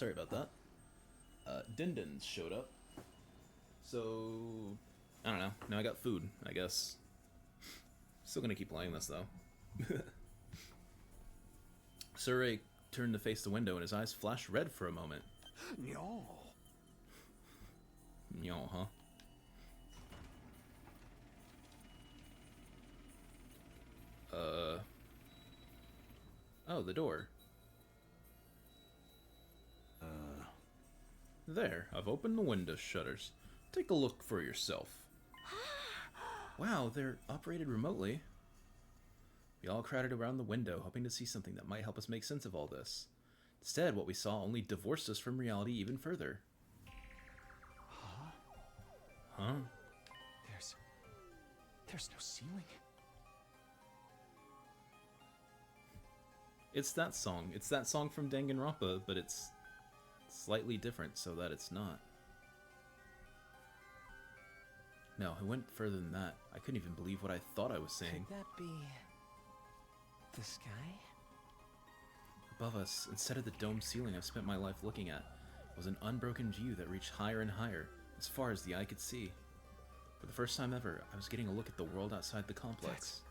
Sorry about that. Dindins showed up. So, I don't know. Now I got food, I guess. Still gonna keep playing this, though. Sirei turned to face the window and his eyes flashed red for a moment. No. Yo, huh? Oh, the door. There, I've opened the window shutters. Take a look for yourself. Wow, they're operated remotely. We all crowded around the window, hoping to see something that might help us make sense of all this. Instead, what we saw only divorced us from reality even further. Huh? There's no ceiling. It's that song. It's that song from Danganronpa, but it's slightly different so that it's not. No, it went further than that. I couldn't even believe what I thought I was saying. Could that be the sky? Above us, instead of the dome ceiling I've spent my life looking at, was an unbroken view that reached higher and higher, as far as the eye could see. For the first time ever, I was getting a look at the world outside the complex.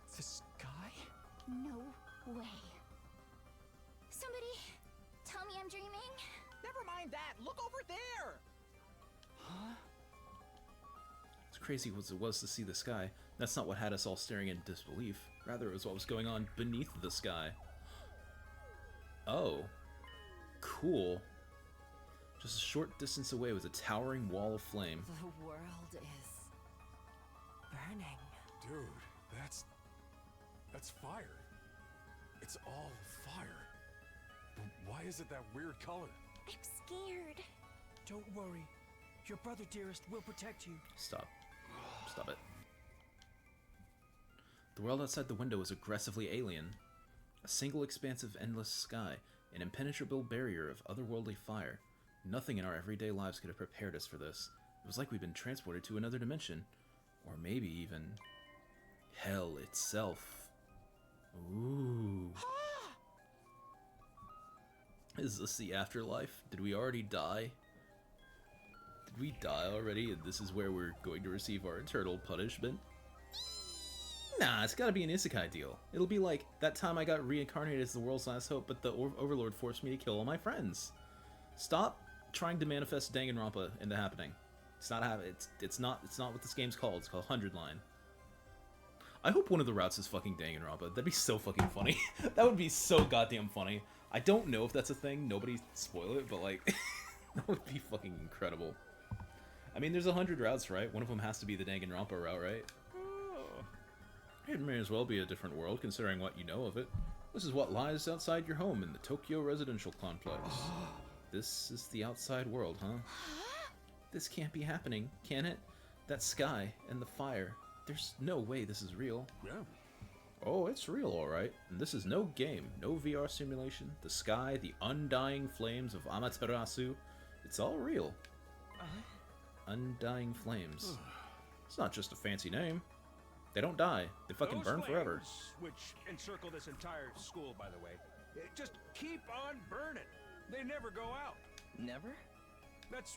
That's the sky? No way. Somebody tell me I'm dreaming? Never mind that. Look over there. Huh? As crazy as it was to see the sky, that's not what had us all staring in disbelief. Rather, it was what was going on beneath the sky. Oh. Cool. Just a short distance away was a towering wall of flame. The world is burning. Dude, that's fire. It's all fire. But why is it that weird color? I'm scared. Don't worry. Your brother, dearest, will protect you. Stop. Stop it. The world outside the window was aggressively alien. A single expansive endless sky, an impenetrable barrier of otherworldly fire. Nothing in our everyday lives could have prepared us for this. It was like we'd been transported to another dimension. Or maybe even hell itself. Ooh. Is this the afterlife? Did we already die? Did we die already and this is where we're going to receive our eternal punishment? Nah, it's gotta be an isekai deal. It'll be like that time I got reincarnated as the world's last hope, but the Overlord forced me to kill all my friends. Stop trying to manifest Danganronpa into happening. It's not it's not what this game's called. It's called 100 Line. I hope one of the routes is fucking Danganronpa. That'd be so fucking funny. That would be so goddamn funny. I don't know if that's a thing. Nobody spoil it, but like that would be fucking incredible. I mean, there's 100 routes, right? One of them has to be the Danganronpa route, right? Oh. It may as well be a different world, considering what you know of it. This is what lies outside your home in the Tokyo residential complex. This is the outside world, huh? This can't be happening, can it? That sky and the fire. There's no way this is real. Yeah. Oh, it's real, alright. And this is no game, no VR simulation. The sky, the undying flames of Amaterasu. It's all real. Undying flames. It's not just a fancy name. They don't die. They fucking burn forever. Which encircle this entire school, by the way, just keep on burning. They never go out. Never? That's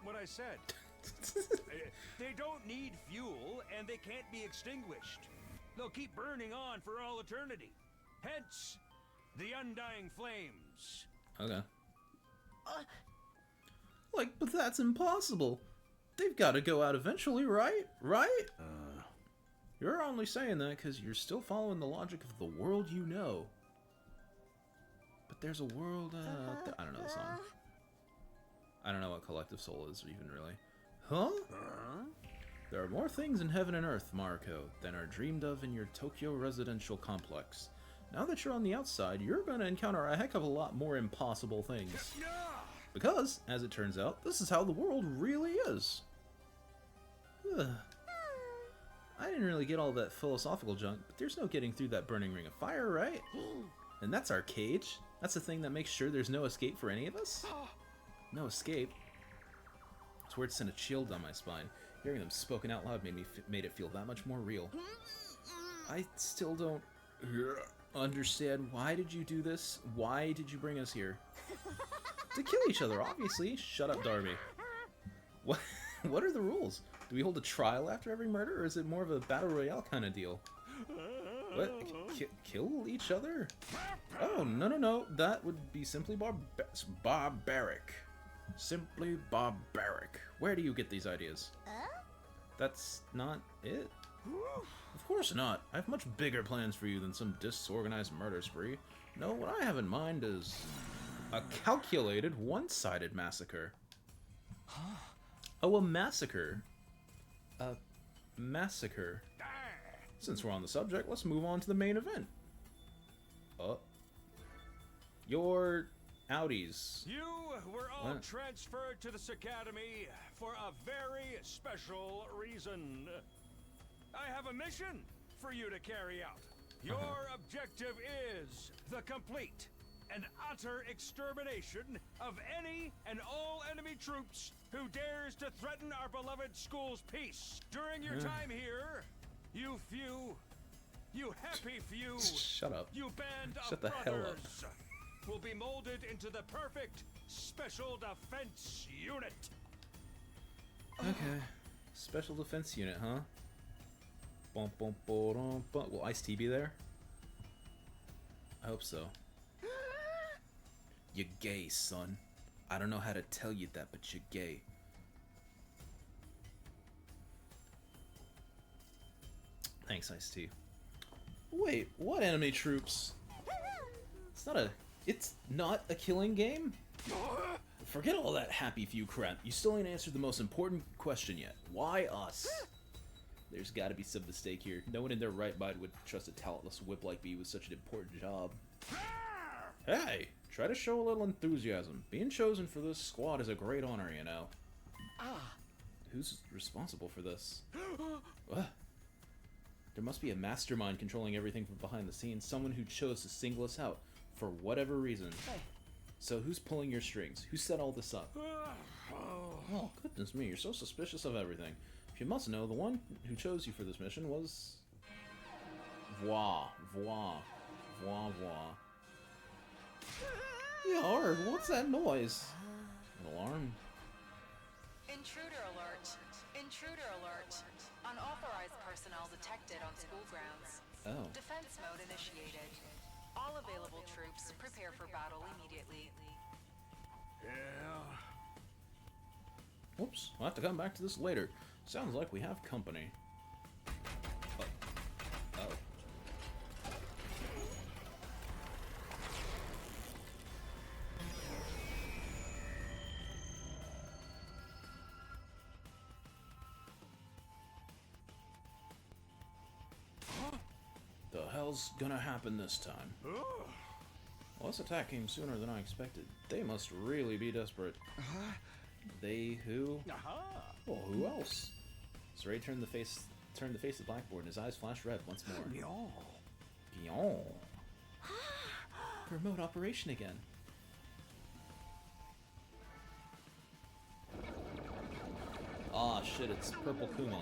what I said. They don't need fuel, and they can't be extinguished. They'll keep burning on for all eternity. Hence, the undying flames. Okay. Like, but that's impossible. They've got to go out eventually, right? Right? You're only saying that because you're still following the logic of the world you know. But there's a world, I don't know the song. I don't know what Collective Soul is, even, really. Huh? There are more things in heaven and earth, Mariko, than are dreamed of in your Tokyo residential complex. Now that you're on the outside, you're going to encounter a heck of a lot more impossible things. Because, as it turns out, this is how the world really is. Ugh. I didn't really get all that philosophical junk, but there's no getting through that burning ring of fire, right? And that's our cage. That's the thing that makes sure there's no escape for any of us. No escape. Those words sent a chill down my spine. Hearing them spoken out loud made it feel that much more real. I still don't understand. Why did you do this? Why did you bring us here? To kill each other, obviously. Shut up, Darby. What? What are the rules? Do we hold a trial after every murder, or is it more of a battle royale kind of deal? What? Kill each other? Oh, no, no, no. That would be simply barbaric. Simply barbaric. Where do you get these ideas? That's not it? Of course not. I have much bigger plans for you than some disorganized murder spree. No, what I have in mind is a calculated, one-sided massacre. Oh, a massacre. A massacre. Since we're on the subject, let's move on to the main event. Your Audis. You were all What? transferred to this academy for a very special reason. I have a mission for you to carry out. Your objective is the complete and utter extermination of any and all enemy troops who dares to threaten our beloved school's peace. During your time here, you happy few, Shut up. you band Shut of the hell up. brothers will be molded into the perfect special defense unit. Okay. Special defense unit, huh? Bum, bum, ba-dum, bum. Will Ice-T be there? I hope so. You're gay, son. I don't know how to tell you that, but you're gay. Thanks, Ice-T. Wait, what enemy troops? It's not a killing game? Forget all that happy few crap. You still ain't answered the most important question yet. Why us? There's gotta be some mistake here. No one in their right mind would trust a talentless whip like me with such an important job. Hey! Try to show a little enthusiasm. Being chosen for this squad is a great honor, you know. Who's responsible for this? What? There must be a mastermind controlling everything from behind the scenes. Someone who chose to single us out for whatever reason. So who's pulling your strings? Who set all this up? Oh, goodness me, you're so suspicious of everything. If you must know, the one who chose you for this mission was... Voix. Yarg, what's that noise? An alarm? Intruder alert. Intruder alert. Unauthorized personnel detected on school grounds. Oh. Defense mode initiated. All available troops prepare for battle immediately. Yeah. Whoops, I'll have to come back to this later. Sounds like we have company. Oh. The hell's gonna happen this time? Well, this attack came sooner than I expected. They must really be desperate. They who? Well, who else? Sirei turned the face to the blackboard, and his eyes flashed red once more. Beyond. Remote operation again. Ah, shit! It's Purple Kuma.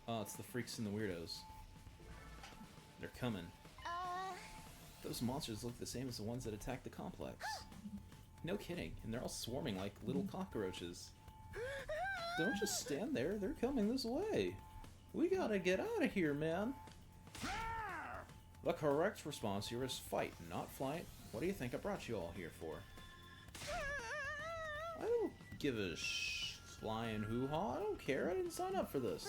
Oh, it's the freaks and the weirdos. They're coming. Those monsters look the same as the ones that attacked the complex. No kidding, and they're all swarming like little cockroaches. Don't just stand there, they're coming this way. We gotta get out of here, man. The correct response here is fight, not flight. What do you think I brought you all here for? I don't give a flying hoo-ha, I don't care, I didn't sign up for this.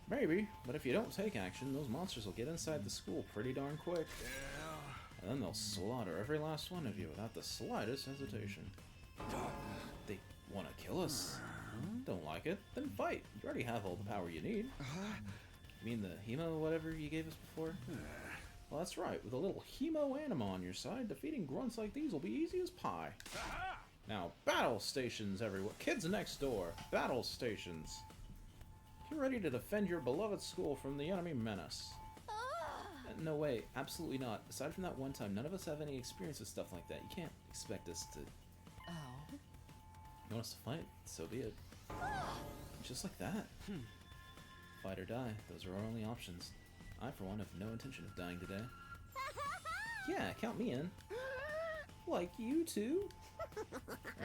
Maybe, but if you don't take action, those monsters will get inside the school pretty darn quick. And then they'll slaughter every last one of you without the slightest hesitation. They want to kill us? Don't like it? Then fight. You already have all the power you need. You mean the hemo whatever you gave us before? Well, that's right. With a little hemo anima on your side, defeating grunts like these will be easy as pie. Now, battle stations everywhere. Kids next door. Battle stations. Get ready to defend your beloved school from the enemy menace. No way, absolutely not. Aside from that one time, none of us have any experience with stuff like that. You can't expect us to... Oh. You want us to fight? So be it. Just like that. Fight or die, those are our only options. I, for one, have no intention of dying today. Yeah, count me in. Like you too?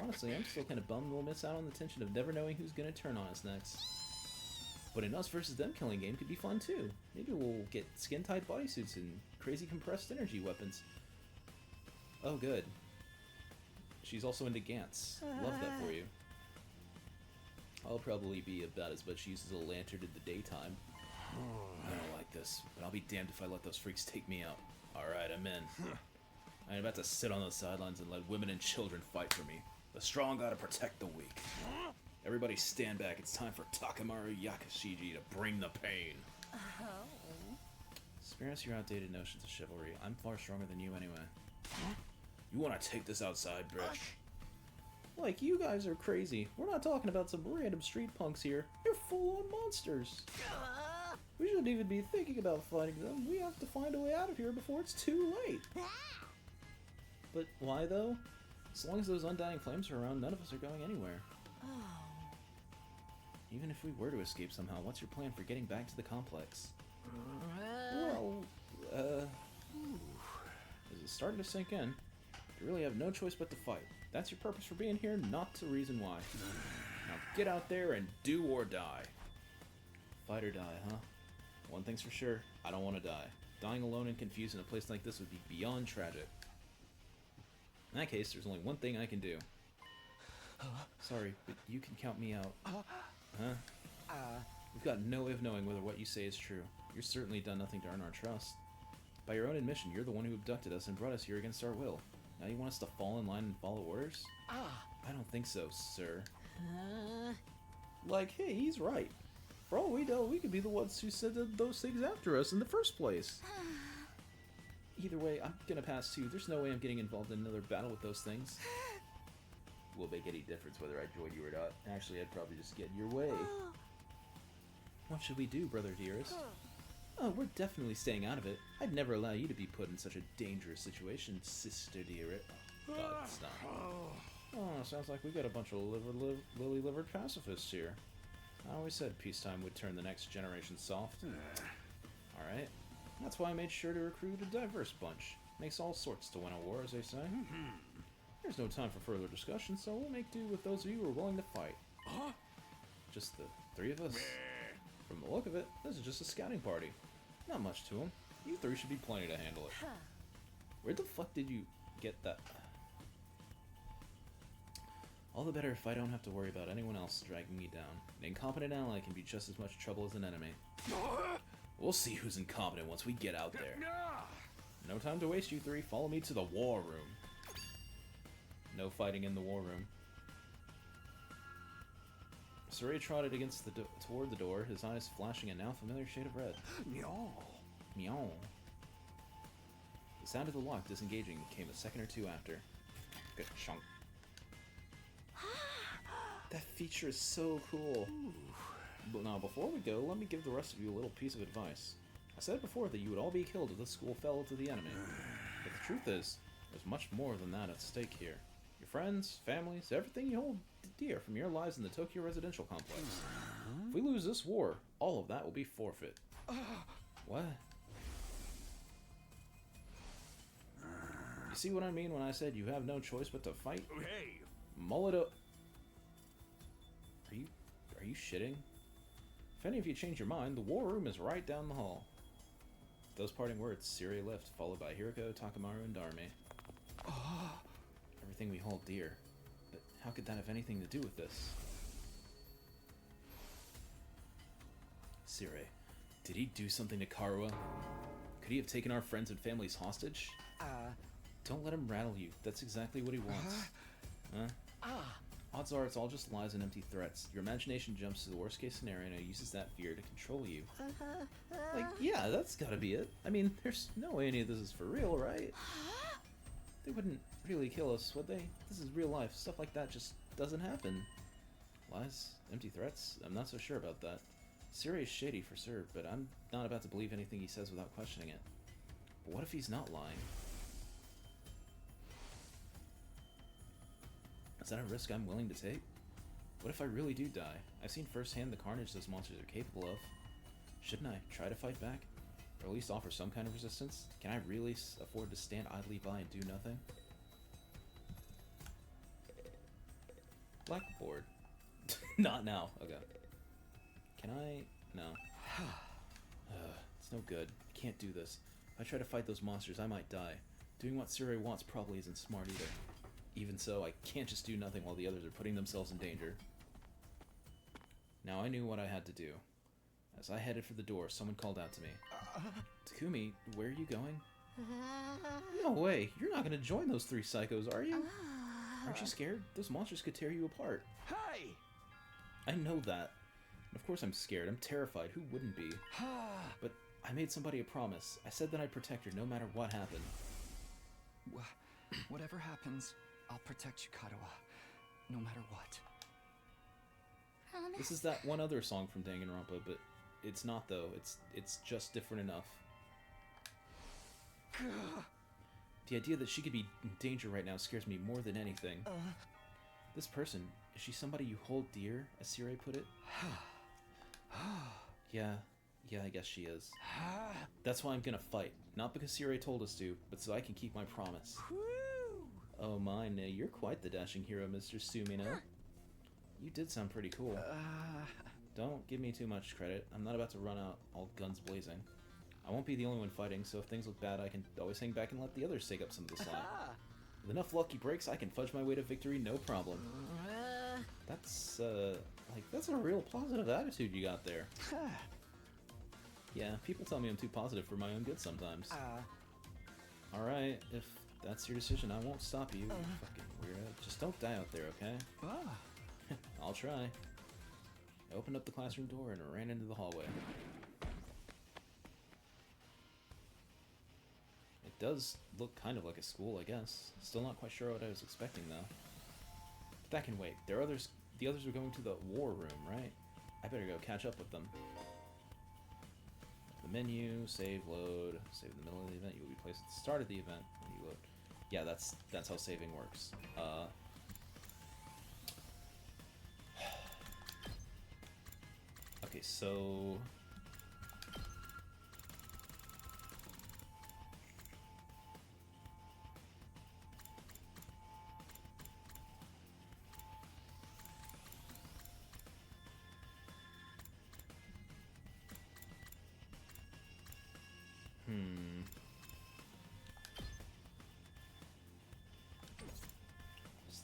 Honestly, I'm still kind of bummed we'll miss out on the tension of never knowing who's gonna turn on us next. But an us versus them killing game could be fun too. Maybe we'll get skin-tight bodysuits and crazy compressed energy weapons. Oh, good. She's also into Gantz. Love that for you. I'll probably be about as much use as a lantern in the daytime. I don't like this, but I'll be damned if I let those freaks take me out. Alright, I'm in. I ain't about to sit on the sidelines and let women and children fight for me. The strong gotta protect the weak. Everybody stand back, it's time for Takamaru Yakashiji to bring the pain. Spare us your outdated notions of chivalry. I'm far stronger than you anyway. You wanna take this outside, bitch? Like, you guys are crazy. We're not talking about some random street punks here. You're full-on monsters. We shouldn't even be thinking about fighting them. We have to find a way out of here before it's too late. But why, though? As long as those undying flames are around, none of us are going anywhere. Even if we were to escape somehow, what's your plan for getting back to the complex? Well, is it starting to sink in? You really have no choice but to fight. That's your purpose for being here, not the reason why. Now get out there and do or die. Fight or die, huh? One thing's for sure, I don't want to die. Dying alone and confused in a place like this would be beyond tragic. In that case, there's only one thing I can do. Sorry, but you can count me out. Huh? We've got no way of knowing whether what you say is true. You've certainly done nothing to earn our trust. By your own admission, you're the one who abducted us and brought us here against our will. Now you want us to fall in line and follow orders? I don't think so, sir. Like, hey, he's right. For all we know, we could be the ones who said those things after us in the first place. Either way, I'm gonna pass too. There's no way I'm getting involved in another battle with those things. Will make any difference whether I join you or not. Actually, I'd probably just get in your way. What should we do, brother dearest? Oh, we're definitely staying out of it. I'd never allow you to be put in such a dangerous situation, sister dearest. God, stop. Oh, sounds like we got a bunch of lily-livered pacifists here. I always said peacetime would turn the next generation soft. Alright. That's why I made sure to recruit a diverse bunch. Makes all sorts to win a war, as they say. There's no time for further discussion, so we'll make do with those of you who are willing to fight. Just the three of us? From the look of it, this is just a scouting party. Not much to them. You three should be plenty to handle it. Where the fuck did you get that? All the better if I don't have to worry about anyone else dragging me down. An incompetent ally can be just as much trouble as an enemy. We'll see who's incompetent once we get out there. No time to waste, you three. Follow me to the war room. No fighting in the war room. Sirei trotted against toward the door, his eyes flashing a now familiar shade of red. Meow. Meow. The sound of the lock disengaging came a second or two after. Good chunk. That feature is so cool. But now, before we go, let me give the rest of you a little piece of advice. I said before that you would all be killed if the school fell to the enemy. But the truth is, there's much more than that at stake here. Your friends, families, everything you hold dear from your lives in the Tokyo residential complex. If we lose this war, all of that will be forfeit. What? You see what I mean when I said you have no choice but to fight? Hey! Mull it up. Are you shitting? If any of you change your mind, the war room is right down the hall. Those parting words, Sirei left, followed by Hiroko, Takamaru, and Darame. Everything we hold dear. But how could that have anything to do with this? Sirei, did he do something to Karuo? Could he have taken our friends and families hostage? Don't let him rattle you. That's exactly what he wants. Odds are it's all just lies and empty threats. Your imagination jumps to the worst case scenario and uses that fear to control you. Like, yeah, that's gotta be it. I mean, there's no way any of this is for real, right? They wouldn't really kill us, would they? This is real life. Stuff like that just doesn't happen. Lies? Empty threats? I'm not so sure about that. Sirei's shady for sure, but I'm not about to believe anything he says without questioning it. But what if he's not lying? Is that a risk I'm willing to take? What if I really do die? I've seen firsthand the carnage those monsters are capable of. Shouldn't I try to fight back? Or at least offer some kind of resistance? Can I really afford to stand idly by and do nothing? Blackboard. Not now. Okay. Can I? No. It's no good. I can't do this. If I try to fight those monsters, I might die. Doing what Sirei wants probably isn't smart either. Even so, I can't just do nothing while the others are putting themselves in danger. Now I knew what I had to do. As I headed for the door, someone called out to me. Takumi, where are you going? No way! You're not gonna join those three psychos, are you? Aren't you scared? Those monsters could tear you apart. Hey! I know that. Of course I'm scared. I'm terrified. Who wouldn't be? But I made somebody a promise. I said that I'd protect her no matter what happened. Whatever happens, I'll protect you, Katawa. No matter what. Promise. This is that one other song from Danganronpa, but it's not though. It's just different enough. The idea that she could be in danger right now scares me more than anything. This person, is she somebody you hold dear, as Sirei put it? Yeah, I guess she is. That's why I'm gonna fight. Not because Sirei told us to, but so I can keep my promise. Oh my, Nay, you're quite the dashing hero, Mr. Sumino. You did sound pretty cool. Don't give me too much credit. I'm not about to run out all guns blazing. I won't be the only one fighting, so if things look bad, I can always hang back and let the others take up some of the slack. With enough lucky breaks, I can fudge my way to victory, no problem. That's, that's a real positive attitude you got there. Yeah, people tell me I'm too positive for my own good sometimes. Alright, if that's your decision, I won't stop you, fucking weirdo. Just don't die out there, okay? I'll try. I opened up the classroom door and ran into the hallway. It does look kind of like a school, I guess. Still not quite sure what I was expecting, though. But that can wait. The others are going to the war room, right? I better go catch up with them. The menu, save, load, save in the middle of the event. You will be placed at the start of the event when you load. Yeah, that's how saving works. Okay, so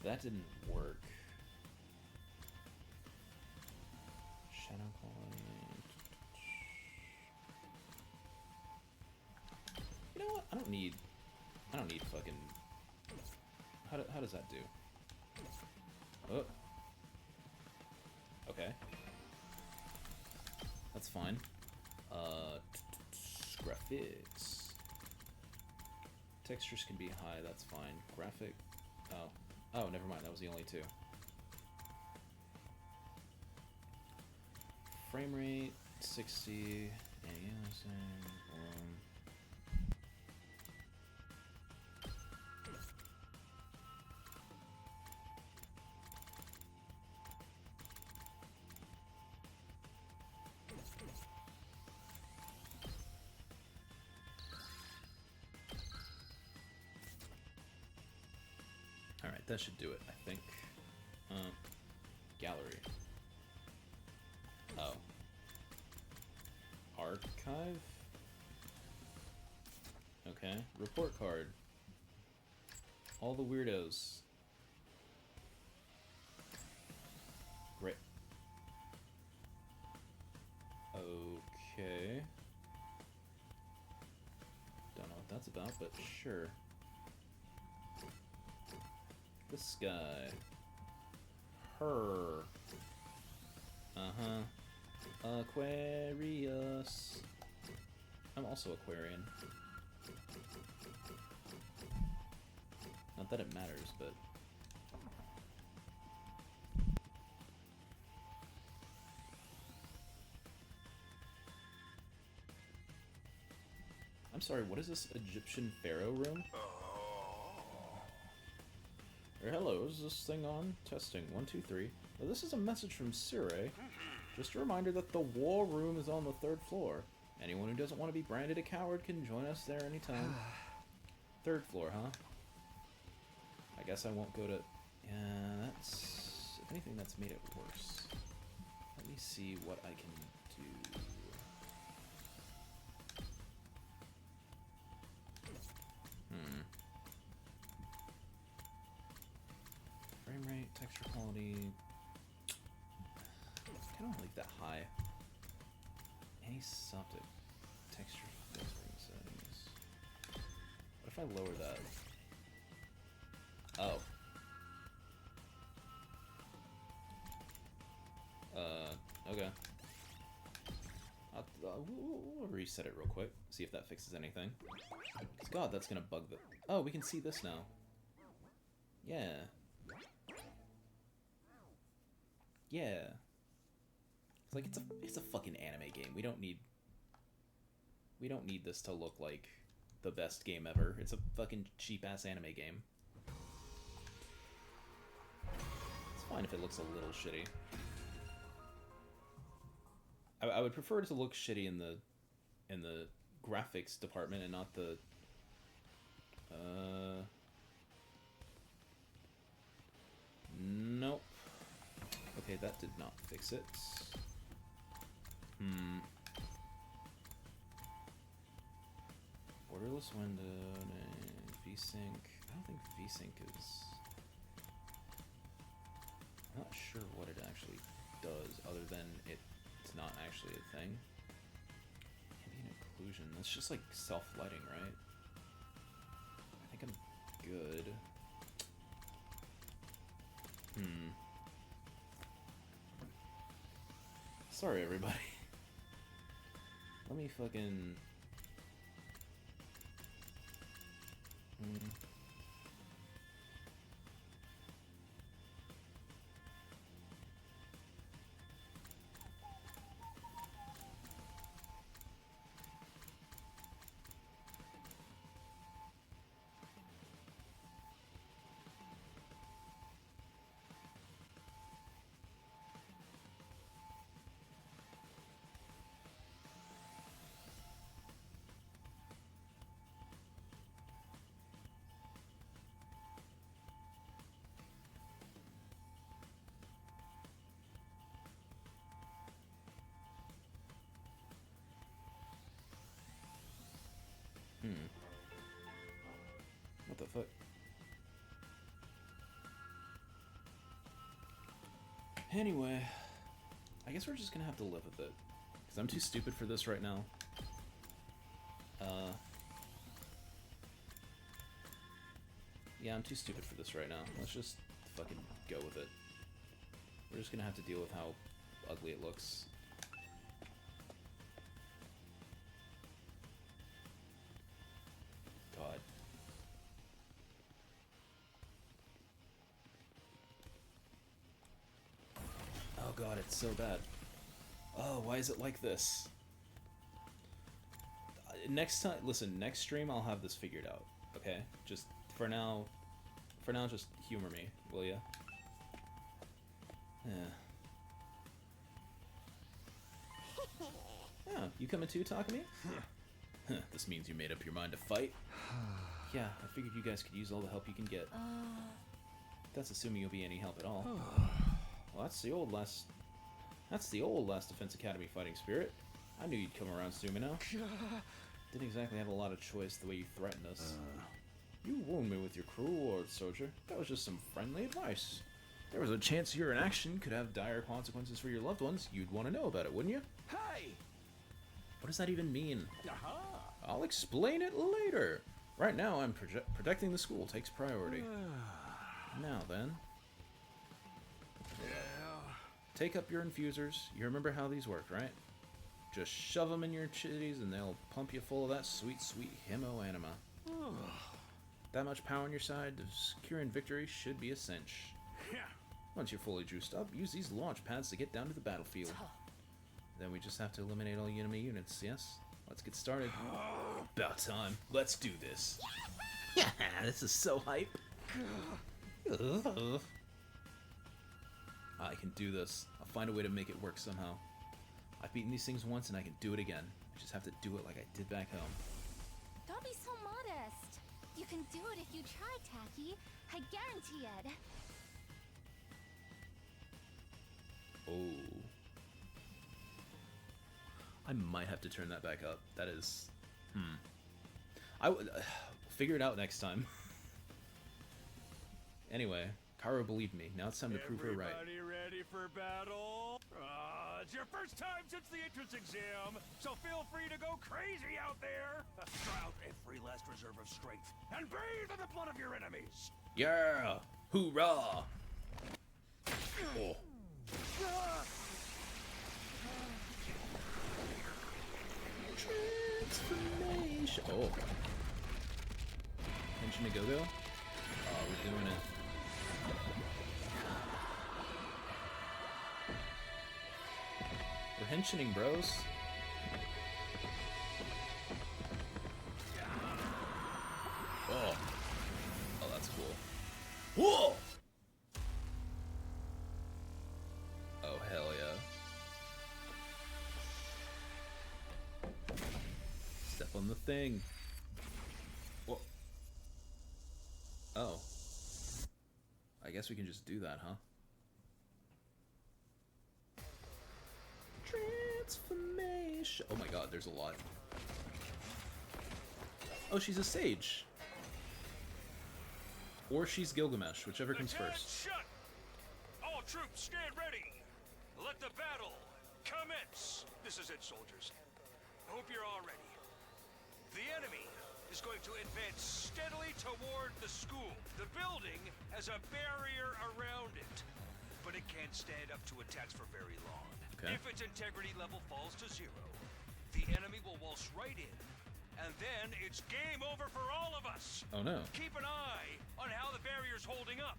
so that didn't work. Shadow calling. You know what? I don't need fucking. How does that do? Oh. Okay. That's fine. Graphics. Textures can be high, that's fine. Graphic. Oh, never mind, that was the only two. Frame rate, 60. Alright, that should do it, I think. Gallery. Oh. Archive? Okay. Report card. All the weirdos. Great. Okay. Don't know what that's about, but sure. This guy. Her. Uh-huh. Aquarius. I'm also Aquarian. Not that it matters, but... I'm sorry, what is this Egyptian pharaoh room? Hello, is this thing on? Testing, 1, 2, 3. Now, this is a message from Sirei. Just a reminder that the war room is on the 3rd floor. Anyone who doesn't want to be branded a coward can join us there anytime. 3rd floor, huh? I guess I won't go to... Yeah, that's... If anything, that's made it worse. Let me see what I can do. Frame rate, texture quality... I don't like that high. Anisoptic texture filtering settings. What if I lower that? Oh. Okay. We'll reset it real quick. See if that fixes anything. 'Cause God, that's gonna bug the... Oh, we can see this now. Yeah. Yeah. It's like it's a fucking anime game. We don't need this to look like the best game ever. It's a fucking cheap ass anime game. It's fine if it looks a little shitty. I would prefer it to look shitty in the graphics department and not the nope. Okay, that did not fix it. Borderless window, VSync. I don't think VSync is... I'm not sure what it actually does, other than it's not actually a thing. Ambient occlusion, that's just like self-lighting, right? I think I'm good. Sorry, everybody. Let me fucking... What the fuck? Anyway, I guess we're just gonna have to live with it. Because I'm too stupid for this right now. Yeah, I'm too stupid for this right now. Let's just fucking go with it. We're just gonna have to deal with how ugly it looks. God. Oh god, it's so bad. Oh, why is it like this? Next time, listen, next stream I'll have this figured out, okay? Just for now, just humor me, will ya? Yeah. Yeah, you coming too, Takumi? This means you made up your mind to fight? Yeah, I figured you guys could use all the help you can get. That's assuming you'll be any help at all. Well, that's the old last Defense Academy fighting spirit. I knew you'd come around soon enough. Didn't exactly have a lot of choice the way you threatened us. You wound me with your cruel words, soldier. That was just some friendly advice. There was a chance your inaction could have dire consequences for your loved ones. You'd want to know about it, wouldn't you? Hey! What does that even mean? Aha! I'll explain it later. Right now, I'm protecting the school takes priority. Now then. Take up your infusers. You remember how these work, right? Just shove them in your chitties and they'll pump you full of that sweet, sweet hemo anima. That much power on your side, securing victory should be a cinch. Once you're fully juiced up, use these launch pads to get down to the battlefield. Then we just have to eliminate all enemy units, yes? Let's get started. About time. Let's do this. Yeah, this is so hype. Ugh. I can do this. I'll find a way to make it work somehow. I've beaten these things once and I can do it again. I just have to do it like I did back home. Don't be so modest. You can do it if you try, Tacky. I guarantee it. Oh. I might have to turn that back up. That is... I would... figure it out next time. Anyway, Karo believed me. Now it's time to prove her right. Everybody ready for battle? It's your first time since the entrance exam, so feel free to go crazy out there. Try out every last reserve of strength and bathe in the blood of your enemies. Yeah! Hoorah! Oh. Transformation! Oh. Tension to go-go? We're doing it. We're henching, bros. Oh. Oh, that's cool. Whoa! Oh, hell yeah. Step on the thing. Whoa. Oh. I guess we can just do that, huh? Transformation. Oh my god, there's a lot. Oh, she's a sage. Or she's Gilgamesh, whichever comes first. Shut! All troops, stand ready. Let the battle commence. This is it, soldiers. Hope you're all ready. The enemy is going to advance steadily toward the school. The building has a barrier around it, but it can't stand up to attacks for very long. Okay. If its integrity level falls to 0, the enemy will waltz right in, and then it's game over for all of us. Oh no. Keep an eye on how the barrier's holding up,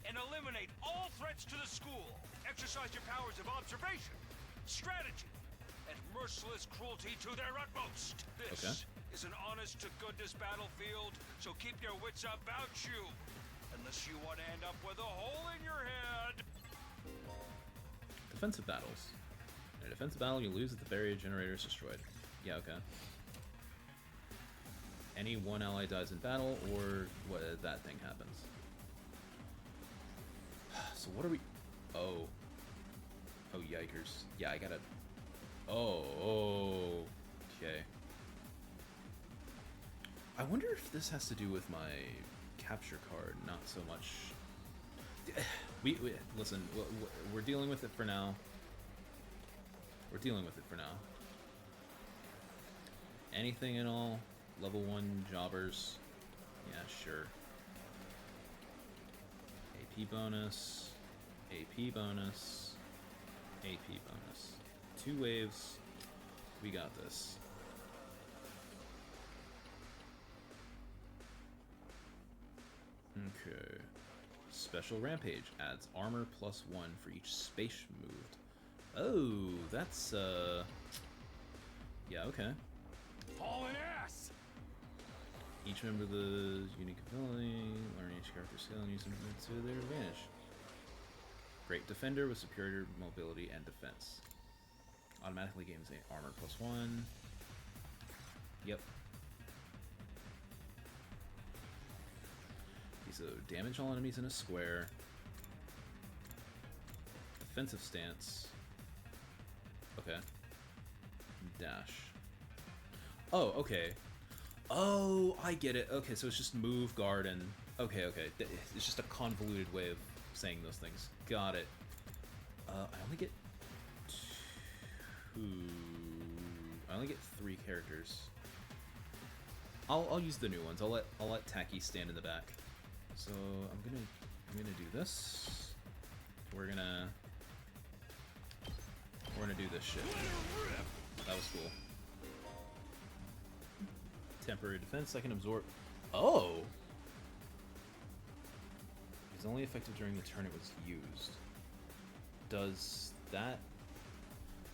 and eliminate all threats to the school. Exercise your powers of observation, strategy, and merciless cruelty to their utmost. This is an honest-to-goodness battlefield, so keep your wits about you, unless you want to end up with a hole in your head. Defensive battles. In a defensive battle, you lose if the barrier generator is destroyed. Yeah, okay. Any one ally dies in battle, or what that thing happens. So what are we... Oh. Oh, yikers. Yeah, I gotta... Oh, okay. I wonder if this has to do with my capture card, not so much... We listen, we're dealing with it for now. We're dealing with it for now. Anything at all? Level 1 jobbers? Yeah, sure. AP bonus. AP bonus. AP bonus. 2 waves. We got this. Okay. Special Rampage adds armor +1 for each space moved. Oh, that's yeah, okay. Hauling ass! Each member of the unique ability, learn each character skill and use them to their advantage. Great Defender with superior mobility and defense. Automatically gains armor +1. Yep. So damage all enemies in a square. Defensive stance. Okay. Dash. Oh, okay. Oh, I get it. Okay, so it's just move, guard, and... Okay, okay. It's just a convoluted way of saying those things. Got it. I only get 2... I only get 3 characters. I'll use the new ones. I'll let Tacky stand in the back. So I'm gonna do this. We're gonna do this shit. That was cool. Temporary defense. I can absorb. Oh. It's only effective during the turn it was used. Does that?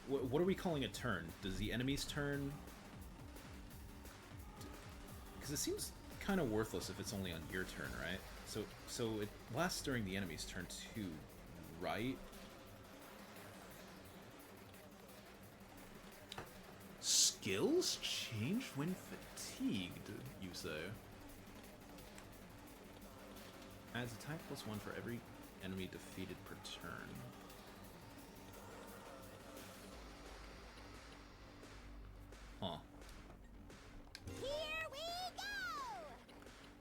What are we calling a turn? Does the enemy's turn? Because it seems kind of worthless if it's only on your turn, right? So it lasts during the enemy's turn too, right? Skills change when fatigued, you say. Adds attack +1 for every enemy defeated per turn. Huh. Here we go!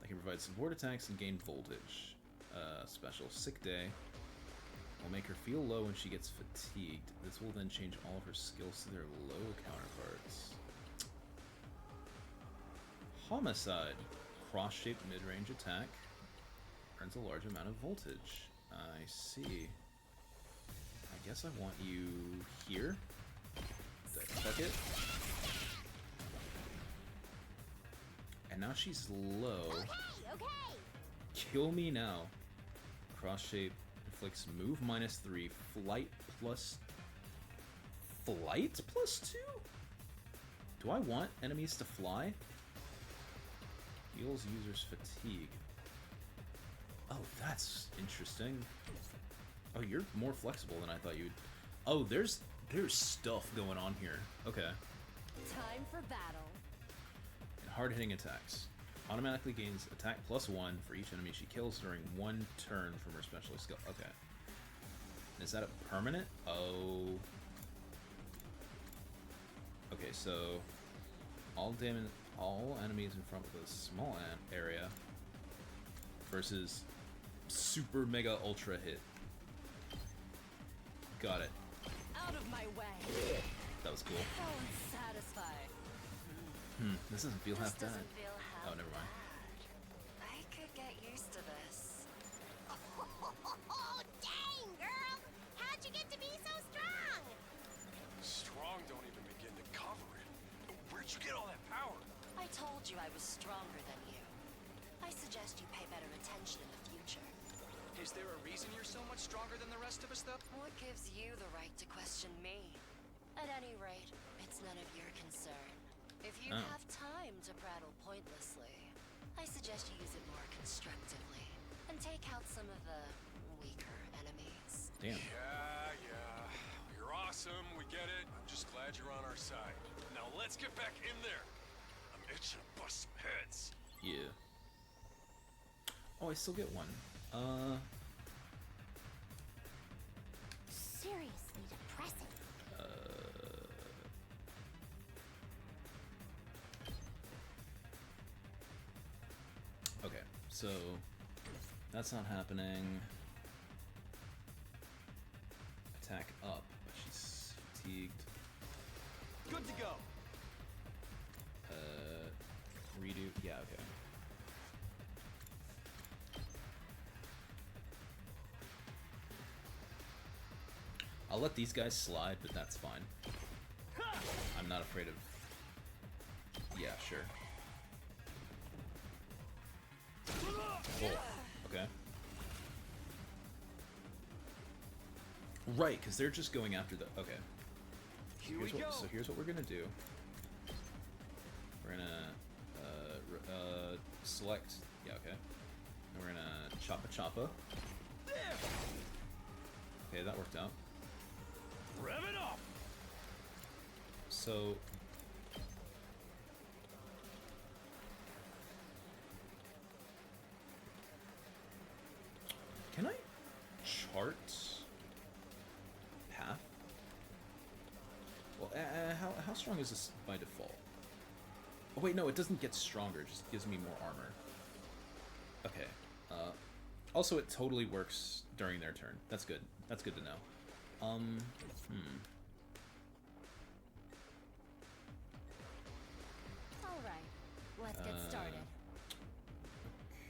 They can provide support attacks and gain voltage. Special Sick Day will make her feel low when she gets fatigued. This will then change all of her skills to their low counterparts. Homicide. Cross-shaped mid-range attack. Earns a large amount of voltage. I see. I guess I want you here. Check it. And now she's low. Okay. Kill me now. Cross shape inflicts move -3, flight +2? Do I want enemies to fly? Heals users fatigue. Oh, that's interesting. Oh, you're more flexible than I thought you'd. Oh, there's stuff going on here. Okay. Time for battle. And hard-hitting attacks. Automatically gains attack +1 for each enemy she kills during one turn from her specialist skill. Okay. Is that a permanent? Oh. Okay, so all enemies in front of a small area versus super mega ultra hit. Got it. Out of my way. That was cool. So unsatisfied. This doesn't feel half bad. Oh, never mind. I could get used to this. Oh, dang, girl! How'd you get to be so strong? Strong don't even begin to cover it. Where'd you get all that power? I told you I was stronger than you. I suggest you pay better attention in the future. Is there a reason you're so much stronger than the rest of us, though? What gives you the right to question me? At any rate, it's none of your concern. If you Oh. have time to prattle pointlessly, I suggest you use it more constructively and take out some of the weaker enemies. Damn. Yeah. You're awesome, we get it. I'm just glad you're on our side. Now let's get back in there. I'm itching to bust some heads. Yeah. Oh, I still get one. Seriously depressing. Okay, so that's not happening. Attack up. She's fatigued. Good to go. Redo. Yeah, okay. I'll let these guys slide, but that's fine. I'm not afraid of... Yeah, sure. Cool. Okay. Right, because they're just going after the... Okay. Here we go. So here's what we're gonna do. We're gonna select... Yeah, okay. And we're gonna choppa. Okay, that worked out. Rev it up! So... Can I chart path? Well, how strong is this by default? Oh wait, no, it doesn't get stronger, it just gives me more armor. Okay. Also, it totally works during their turn. That's good. That's good to know. Alright, let's get started.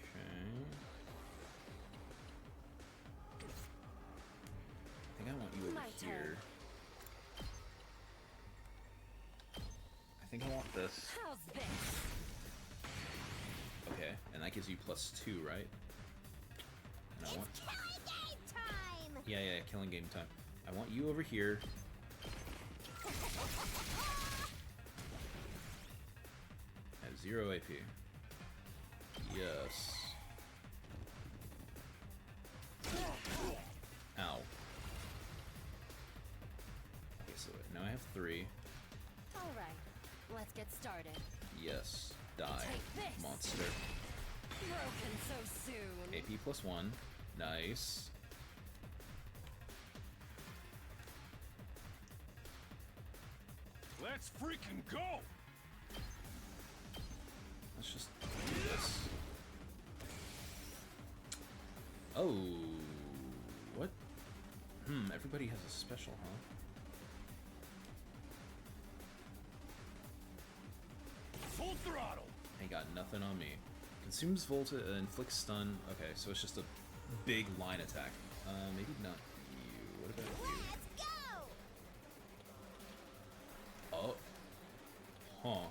Okay. I think I want you over My here. turn. I think I want this. How's this? Okay, and that gives you +2, right? And I want... Killing game time! Yeah, killing game time. I want you over here. I have 0 AP. Yes. Ow. Okay, so now I have 3. Alright, let's get started. Yes. Die. Take this. Monster. Broken so soon. AP plus 1. Nice. Let's freaking go! Let's just do this. Oh. What? Everybody has a special, huh? Full throttle! Ain't got nothing on me. Consumes Volta, inflicts stun. Okay, so it's just a big line attack. Maybe not you. What about you? Let's go! Oh. Huh.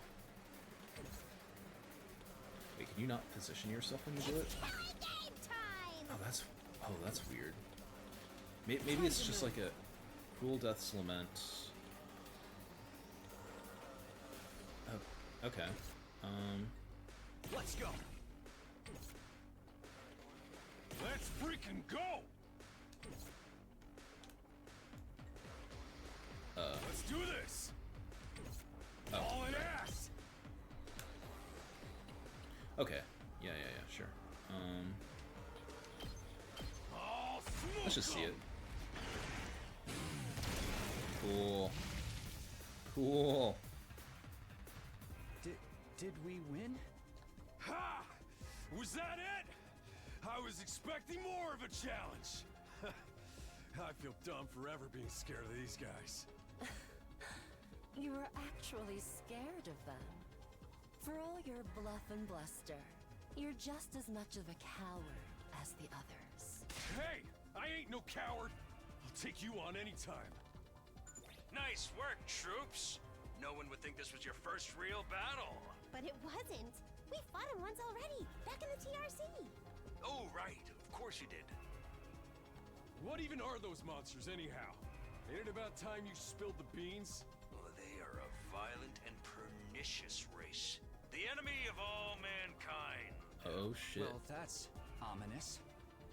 Wait, can you not position yourself when you do it? Game time! Oh, that's weird. Maybe it's just like a Cruel Death's Lament. Oh, okay. Let's go! Let's freaking go! Let's do this! Oh, All in right. ass! Okay. Yeah, sure. Oh, Let's just see it. Cool. Cool. Did we win? Ha! Was that it? I was expecting more of a challenge. I feel dumb forever being scared of these guys. You were actually scared of them. For all your bluff and bluster, you're just as much of a coward as the others. Hey! I ain't no coward! I'll take you on any time. Nice work, troops. No one would think this was your first real battle. But it wasn't. We fought him once already, back in the TRC. Oh, right. Of course you did. What even are those monsters, anyhow? Ain't it about time you spilled the beans? Well, they are a violent and pernicious race. The enemy of all mankind. Oh shit. Well, that's ominous.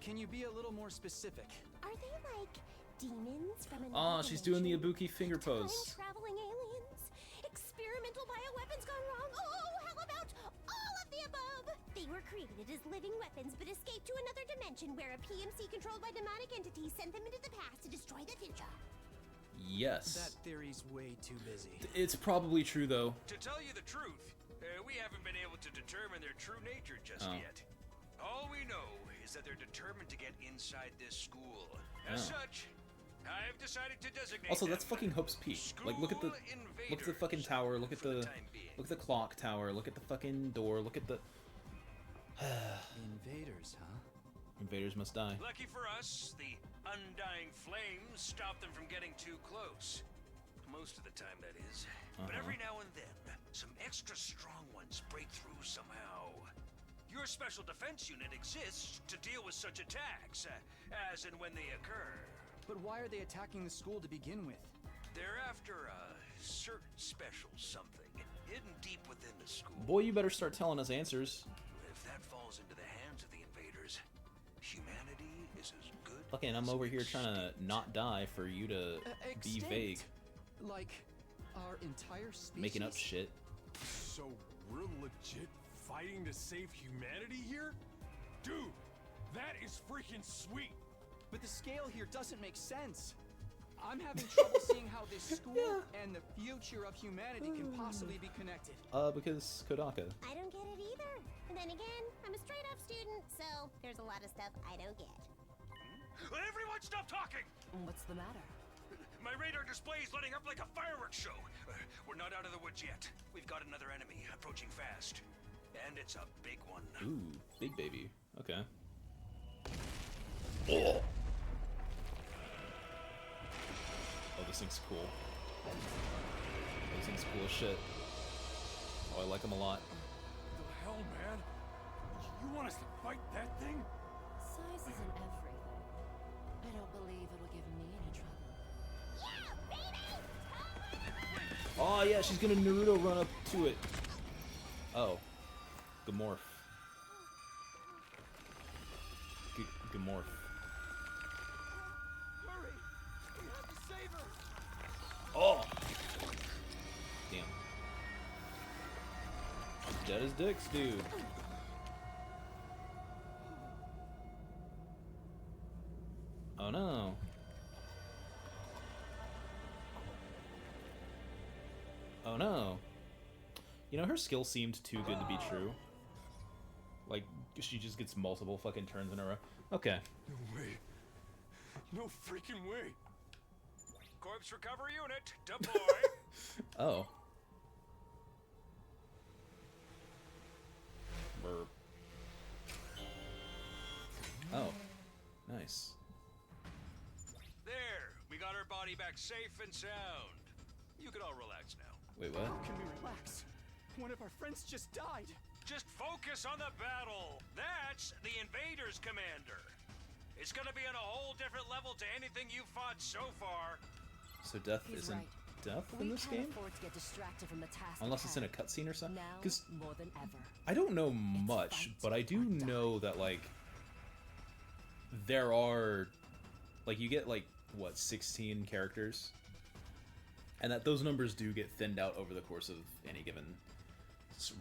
Can you be a little more specific? Are they like demons from another Oh, she's doing the dimension? Ibuki finger pose. Time-traveling aliens? Experimental bioweapons gone wrong? Oh, how about all of the above? They were created as living weapons but escaped to another dimension where a PMC controlled by demonic entities sent them into the past to destroy the future. Yes. That theory's way too busy. It's probably true though. To tell you the truth, we haven't been able to determine their true nature just Oh. yet. All we know is that they're determined to get inside this school. As Oh. such, I've decided to designate Also, them that's fucking Hope's Peak. Like, look at the fucking tower. Look at for the time being. look at the clock tower. Look at the fucking door. Look at the Invaders, huh? invaders must die. Lucky for us, the undying flames stop them from getting too close. Most of the time, that is. But every now and then, some extra strong ones break through somehow. Your special defense unit exists to deal with such attacks, as and when they occur. But why are they attacking the school to begin with? They're after a certain special something hidden deep within the school. Boy, you better start telling us answers. If that falls into the hands of the invaders, humanity is as good. Fucking, I'm as over here trying to extinct. not die for you to be Extinct. vague, Like our entire species? making up shit. So we're legit fighting to save humanity here? Dude, that is freaking sweet! But the scale here doesn't make sense. I'm having trouble seeing how this school and the future of humanity can possibly be connected. Because Kodaka. I don't get it either. And then again, I'm a straight up student, so there's a lot of stuff I don't get. Everyone stop talking! What's the matter? My radar display is lighting up like a fireworks show. We're not out of the woods yet. We've got another enemy approaching fast. And it's a big one. Ooh, big baby. Okay. Oh, this thing's cool. This thing's cool as shit. Oh, I like him a lot. The hell, man? You want us to fight that thing? Size isn't everything. I don't believe it'll give me any trouble. Yeah, baby! Oh yeah, she's gonna Naruto run up to it. Oh. Gamorph. Gamorph. dead as dicks, dude. Oh no. Oh no. You know, her skill seemed too good to be true. Like, she just gets multiple fucking turns in a row. Okay. No way. No freaking way. Corpse recovery unit, deploy. Oh. Burp. Oh. Nice. There, we got our body back safe and sound. You can all relax now. Wait, what? How can we relax? One of our friends just died. Just focus on the battle. That's the invaders, Commander. It's gonna be on a whole different level to anything you've fought so far. So death He's isn't right. death in this game? Afford to get distracted from the task Unless at it's in a hand. cutscene or something? Now, Because more than ever. I don't know much, fight but I do or die. know that, like, there are, like, you get, like, what, 16 characters? And that those numbers do get thinned out over the course of any given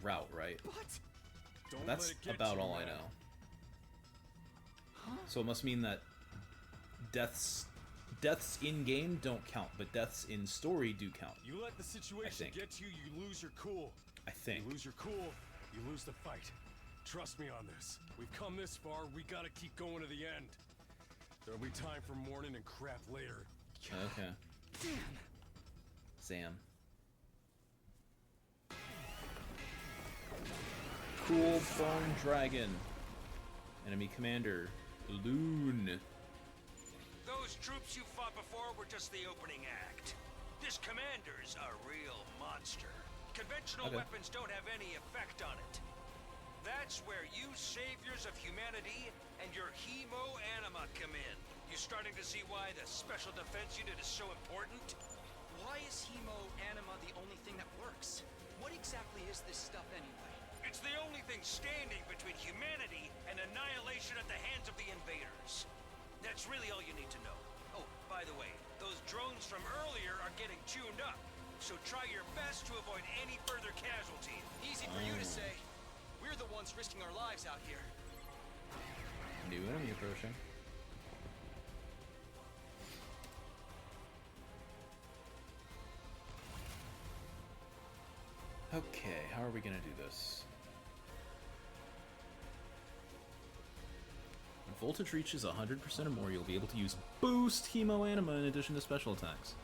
route, right? What? Don't That's let it get about you, all I man. know. So it must mean that deaths in game don't count, but deaths in story do count. You let the situation think. get to you, you lose your cool. I think. You lose your cool, you lose the fight. Trust me on this. We've come this far, we gotta keep going to the end. There'll be time for mourning and crap later. Okay. Sam. Cool Bone Dragon. Enemy commander. Loon. Those troops you fought before were just the opening act. This commander's a real monster. Conventional Okay. weapons don't have any effect on it. That's where you saviors of humanity and your hemo-anima come in. You starting to see why the Special Defense Unit is so important? Why is hemo-anima the only thing that works? What exactly is this stuff anyway? It's the only thing standing between humanity and annihilation at the hands of the invaders. That's really all you need to know. Oh, by the way, those drones from earlier are getting tuned up, so try your best to avoid any further casualties. Easy for you to say. We're the ones risking our lives out here. New enemy approaching. Okay, how are we gonna do this? When voltage reaches 100% or more, you'll be able to use Boost Hemo Anima in addition to special attacks.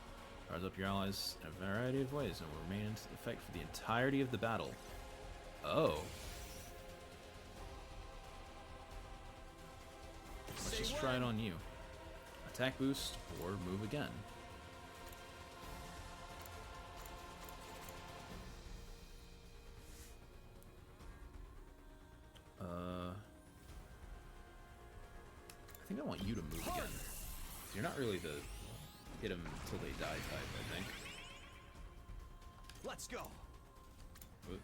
Powers up your allies in a variety of ways and will remain in effect for the entirety of the battle. Oh. Let's just try it on you. Attack boost or move again. I think I want you to move again. You're not really the hit them until they die type, I think. Let's go. Oop.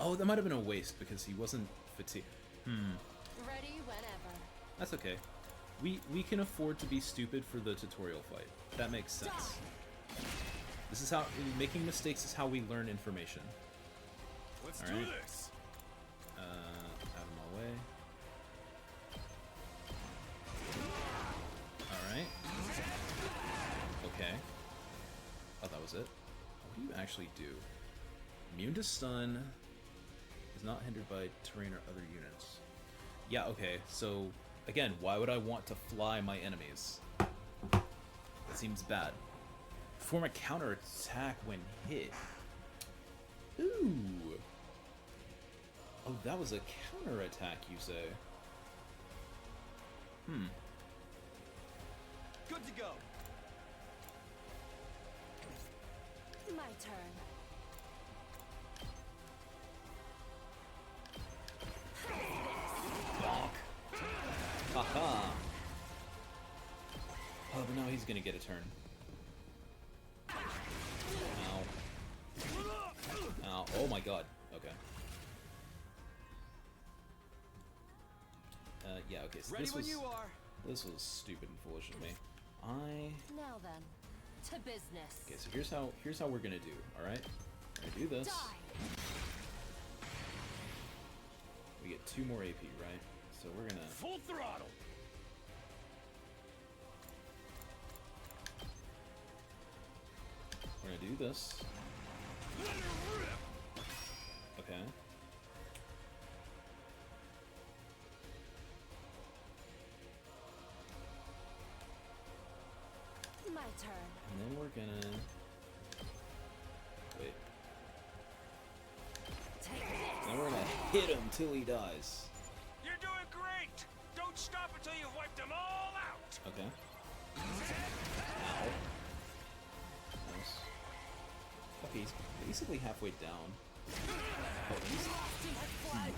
Oh, that might have been a waste because he wasn't fatigued. Ready whenever. That's okay. We can afford to be stupid for the tutorial fight. That makes sense. This is how making mistakes is how we learn information. Let's All do right. this. Out of my way. All right. Okay. Oh, that was it. What do you actually do? Immune to stun. Is not hindered by terrain or other units. Yeah, okay, so again, why would I want to fly my enemies? That seems bad. Perform a counter attack when hit. Ooh. Oh, that was a counter attack, you say? Good to go. My turn. Bonk. Haha. Oh, but now he's gonna get a turn. Ow. Ow. Oh my god. Okay. Yeah, okay, so Ready when you are. this was stupid and foolish of me. Now then, to business. Okay, so here's how we're gonna do, alright? We're gonna do this. Die. We get 2 more AP, right? So we're gonna... Full throttle. We're gonna do this. Okay. My turn. And then we're gonna... Wait. Take this. Then we're gonna hit him till he dies. You're doing great! Don't stop until you've wiped them all out! Okay. Ow. Nice. Okay, he's basically halfway down. Oh, he's... Too much blood.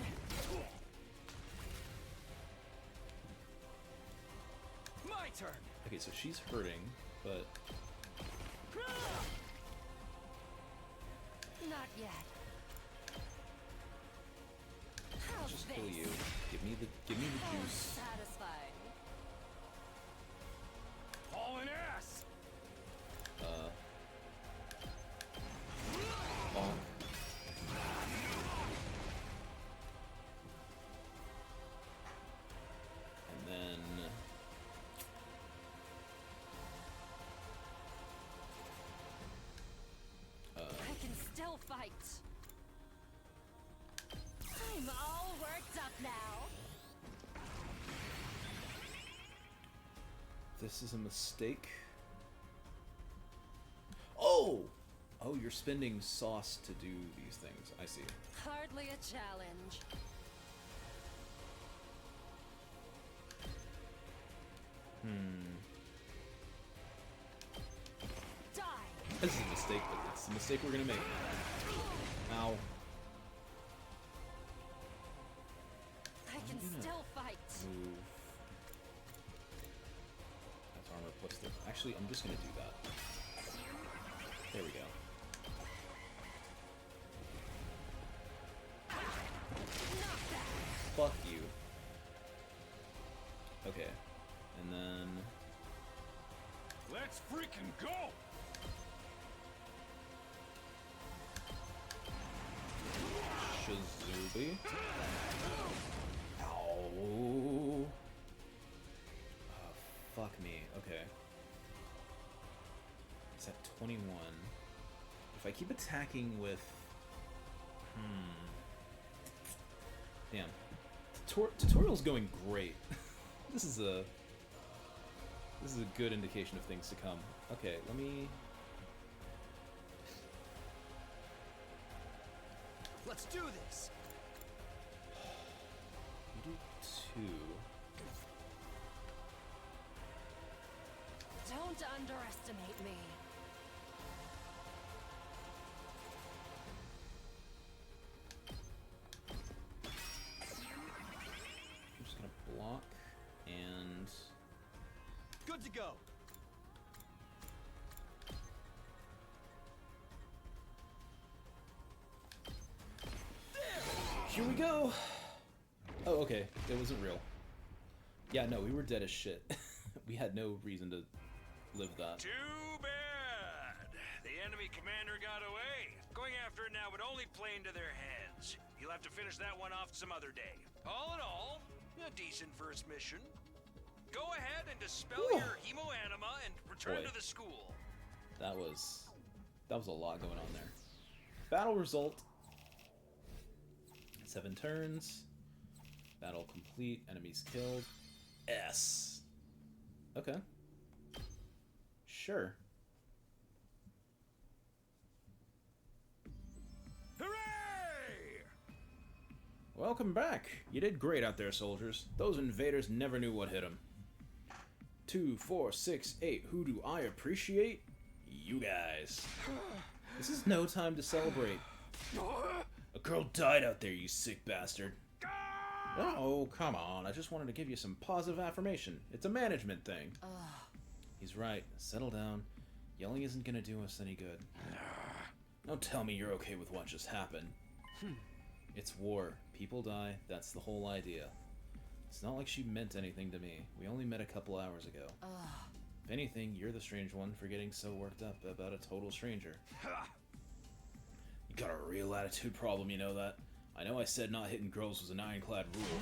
My turn. Okay, so she's hurting, but... Not yet. How's Just this? kill you. Give me the How juice. satisfying. Hauling ass. Bonk. And then... I can still fight. I'm all worked up now. This is a mistake. Oh! Oh, you're spending sauce to do these things. I see. Hardly a challenge. Die. This is a mistake, but it's the mistake we're gonna make. Ow. I can gonna still fight. Move. That's armor plus this. Actually, I'm just gonna do that. There we go. Fuck you. Okay. And then... Let's freaking go. Shizubi. Ow. Oh, fuck me. Okay. It's at 21. If I keep attacking with... Damn. Tutorial's going great. This is a good indication of things to come. Okay, let me... Let's do this. You do 2. Don't underestimate me. I'm just gonna block and... Good to go. Here we go! Oh, okay. It wasn't real. Yeah, no, we were dead as shit. We had no reason to live that. Too bad! The enemy commander got away. Going after it now would only play into their heads. You'll have to finish that one off some other day. All in all, a decent first mission. Go ahead and dispel your hemo-anima and return Boy. to the school. That was a lot going on there. Battle result. 7 turns. Battle complete. Enemies killed. S. Okay. Sure. Hooray! Welcome back. You did great out there, soldiers. Those invaders never knew what hit them. 2, 4, 6, 8. Who do I appreciate? You guys. This is no time to celebrate. A girl died out there, you sick bastard. Oh, come on. I just wanted to give you some positive affirmation. It's a management thing. He's right. Settle down. Yelling isn't gonna do us any good. Don't tell me you're okay with what just happened. It's war. People die. That's the whole idea. It's not like she meant anything to me. We only met a couple hours ago. If anything, you're the strange one for getting so worked up about a total stranger. You got a real attitude problem, you know that? I know I said not hitting girls was an ironclad rule,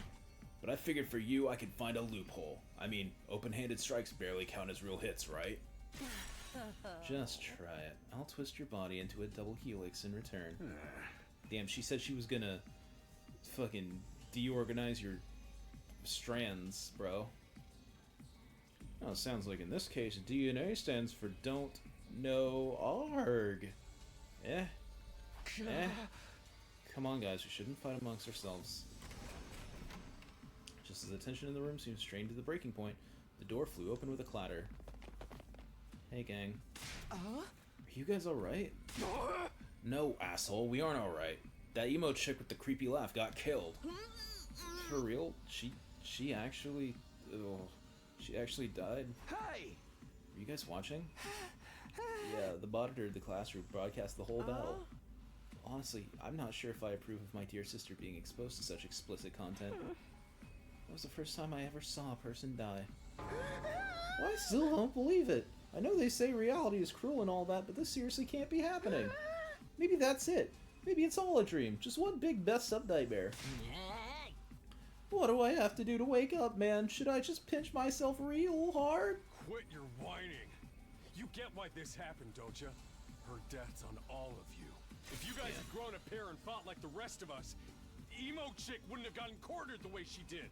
but I figured for you I could find a loophole. I mean, open-handed strikes barely count as real hits, right? Just try it. I'll twist your body into a double helix in return. Damn, she said she was gonna fucking deorganize your strands, bro. Oh, sounds like in this case, DNA stands for don't know arg. Eh? Come on, guys, we shouldn't fight amongst ourselves. Just as the tension in the room seemed strained to the breaking point, the door flew open with a clatter. Hey, gang. Are you guys alright? No, asshole, we aren't alright. That emo chick with the creepy laugh got killed. For real? She actually... Oh, she actually died? Hey! Are you guys watching? Yeah, the monitor in the classroom broadcast the whole battle. Honestly, I'm not sure if I approve of my dear sister being exposed to such explicit content. That was the first time I ever saw a person die. Well, I still don't believe it. I know they say reality is cruel and all that, but this seriously can't be happening. Maybe that's it. Maybe it's all a dream. Just one big messed up nightmare. What do I have to do to wake up, man? Should I just pinch myself real hard? Quit your whining. You get why this happened, don't you? Her death's on all of you. If you guys had grown a pair and fought like the rest of us, emo chick wouldn't have gotten quartered the way she did.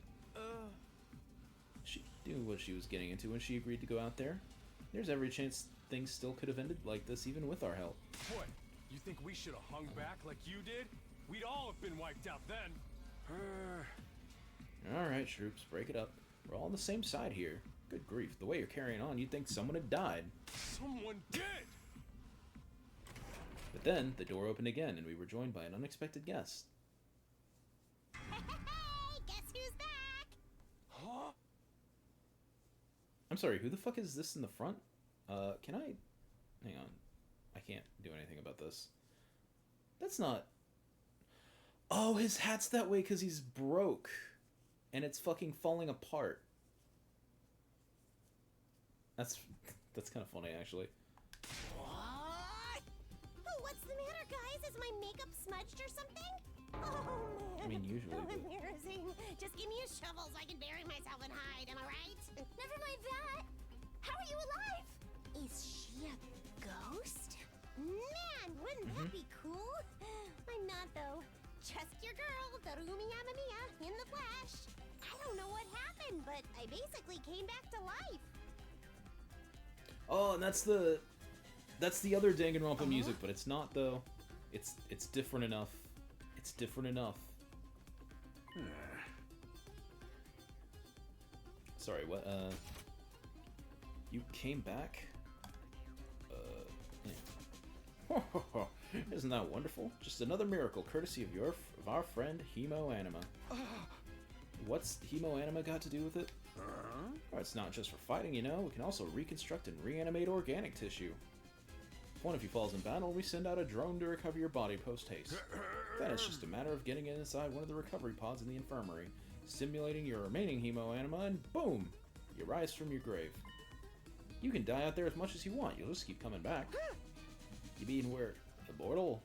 She knew what she was getting into when she agreed to go out there. There's every chance things still could have ended like this even with our help. What? You think we should have hung back like you did? We'd all have been wiped out then. Alright, troops, break it up. We're all on the same side here. Good grief, the way you're carrying on, you'd think someone had died. Someone did! But then, the door opened again, and we were joined by an unexpected guest. Hey, guess who's back? Huh? I'm sorry, who the fuck is this in the front? Can I... Hang on. I can't do anything about this. That's not... Oh, his hat's that way because he's broke. And it's fucking falling apart. That's kind of funny, actually. What? Oh, what's the matter, guys? Is my makeup smudged or something? Oh, man. I mean, usually, So but... embarrassing. Just give me a shovel so I can bury myself and hide, am I right? Never mind that. How are you alive? Is she a ghost? Man, wouldn't that be cool? I'm not, though. Just your girl, Darumi Yamamiya, in the flesh. I don't know what happened, but I basically came back to life. Oh, and that's the other Danganronpa music, but it's not, though. It's different enough. It's different enough. Sorry, what, you came back? Yeah. Isn't that wonderful? Just another miracle, courtesy of our friend Hemo Anima. What's Hemo Anima got to do with it? Oh, it's not just for fighting, you know. We can also reconstruct and reanimate organic tissue. If one of you falls in battle, we send out a drone to recover your body post-haste. Then it's just a matter of getting inside one of the recovery pods in the infirmary, stimulating your remaining Hemo Anima, and boom! You rise from your grave. You can die out there as much as you want, you'll just keep coming back. You mean we're immortal?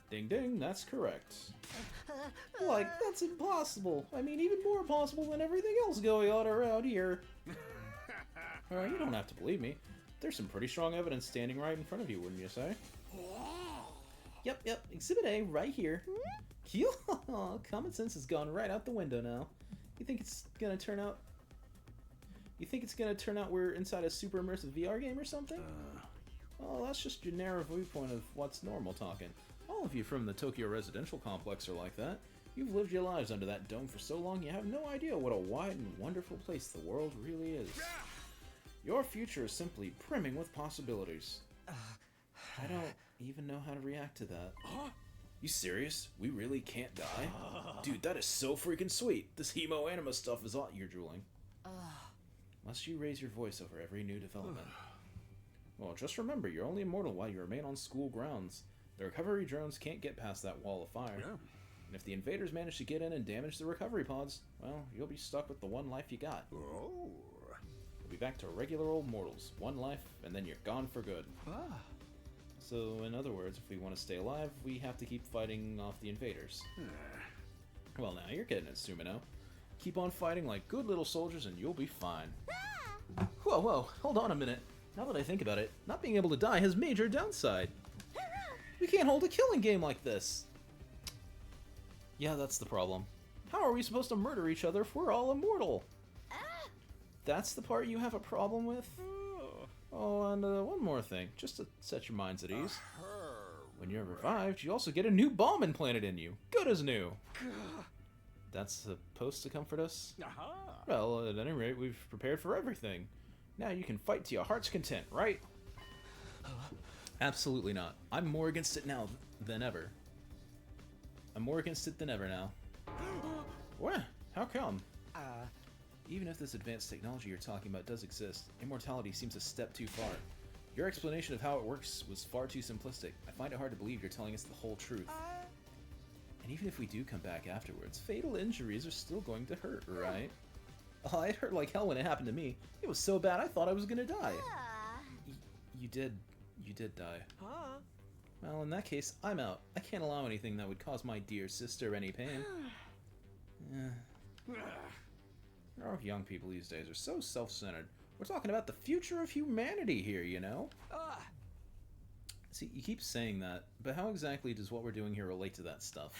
Ding ding, that's correct. Like, that's impossible. I mean, even more impossible than everything else going on around here. You don't have to believe me. There's some pretty strong evidence standing right in front of you, wouldn't you say? Yep, Exhibit A, right here. Common sense has gone right out the window now. You think it's gonna turn out... we're inside a super immersive VR game or something? Oh, that's just your narrow viewpoint of what's normal talking. All of you from the Tokyo residential complex are like that. You've lived your lives under that dome for so long you have no idea what a wide and wonderful place the world really is. Your future is simply brimming with possibilities. I don't even know how to react to that. You serious? We really can't die? Dude, that is so freaking sweet. This Hemo Anima stuff is all... You're drooling. Must you raise your voice over every new development? Well, just remember, you're only immortal while you remain on school grounds. The recovery drones can't get past that wall of fire. Yeah. And if the invaders manage to get in and damage the recovery pods, well, you'll be stuck with the one life you got. Oh. You'll be back to regular old mortals. One life, and then you're gone for good. Ah. So, in other words, if we want to stay alive, we have to keep fighting off the invaders. Well, now you're getting it, Sumino. Keep on fighting like good little soldiers and you'll be fine. Whoa, whoa, hold on a minute. Now that I think about it, not being able to die has major downside. We can't hold a killing game like this. Yeah, that's the problem. How are we supposed to murder each other if we're all immortal? That's the part you have a problem with? Oh, and one more thing, just to set your minds at ease. When you're revived, you also get a new bomb implanted in you. Good as new. That's supposed to comfort us? Well, at any rate, we've prepared for everything. Now you can fight to your heart's content, right? Absolutely not. I'm more against it now than ever. I'm more against it than ever now. What? How come? Even if this advanced technology you're talking about does exist, immortality seems a step too far. Your explanation of how it works was far too simplistic. I find it hard to believe you're telling us the whole truth. And even if we do come back afterwards, fatal injuries are still going to hurt, right? Oh, it hurt like hell when it happened to me. It was so bad I thought I was gonna die. You did die. Well, in that case, I'm out. I can't allow anything that would cause my dear sister any pain. Our young people these days are so self-centered. We're talking about the future of humanity here, you know? See, you keep saying that, but how exactly does what we're doing here relate to that stuff?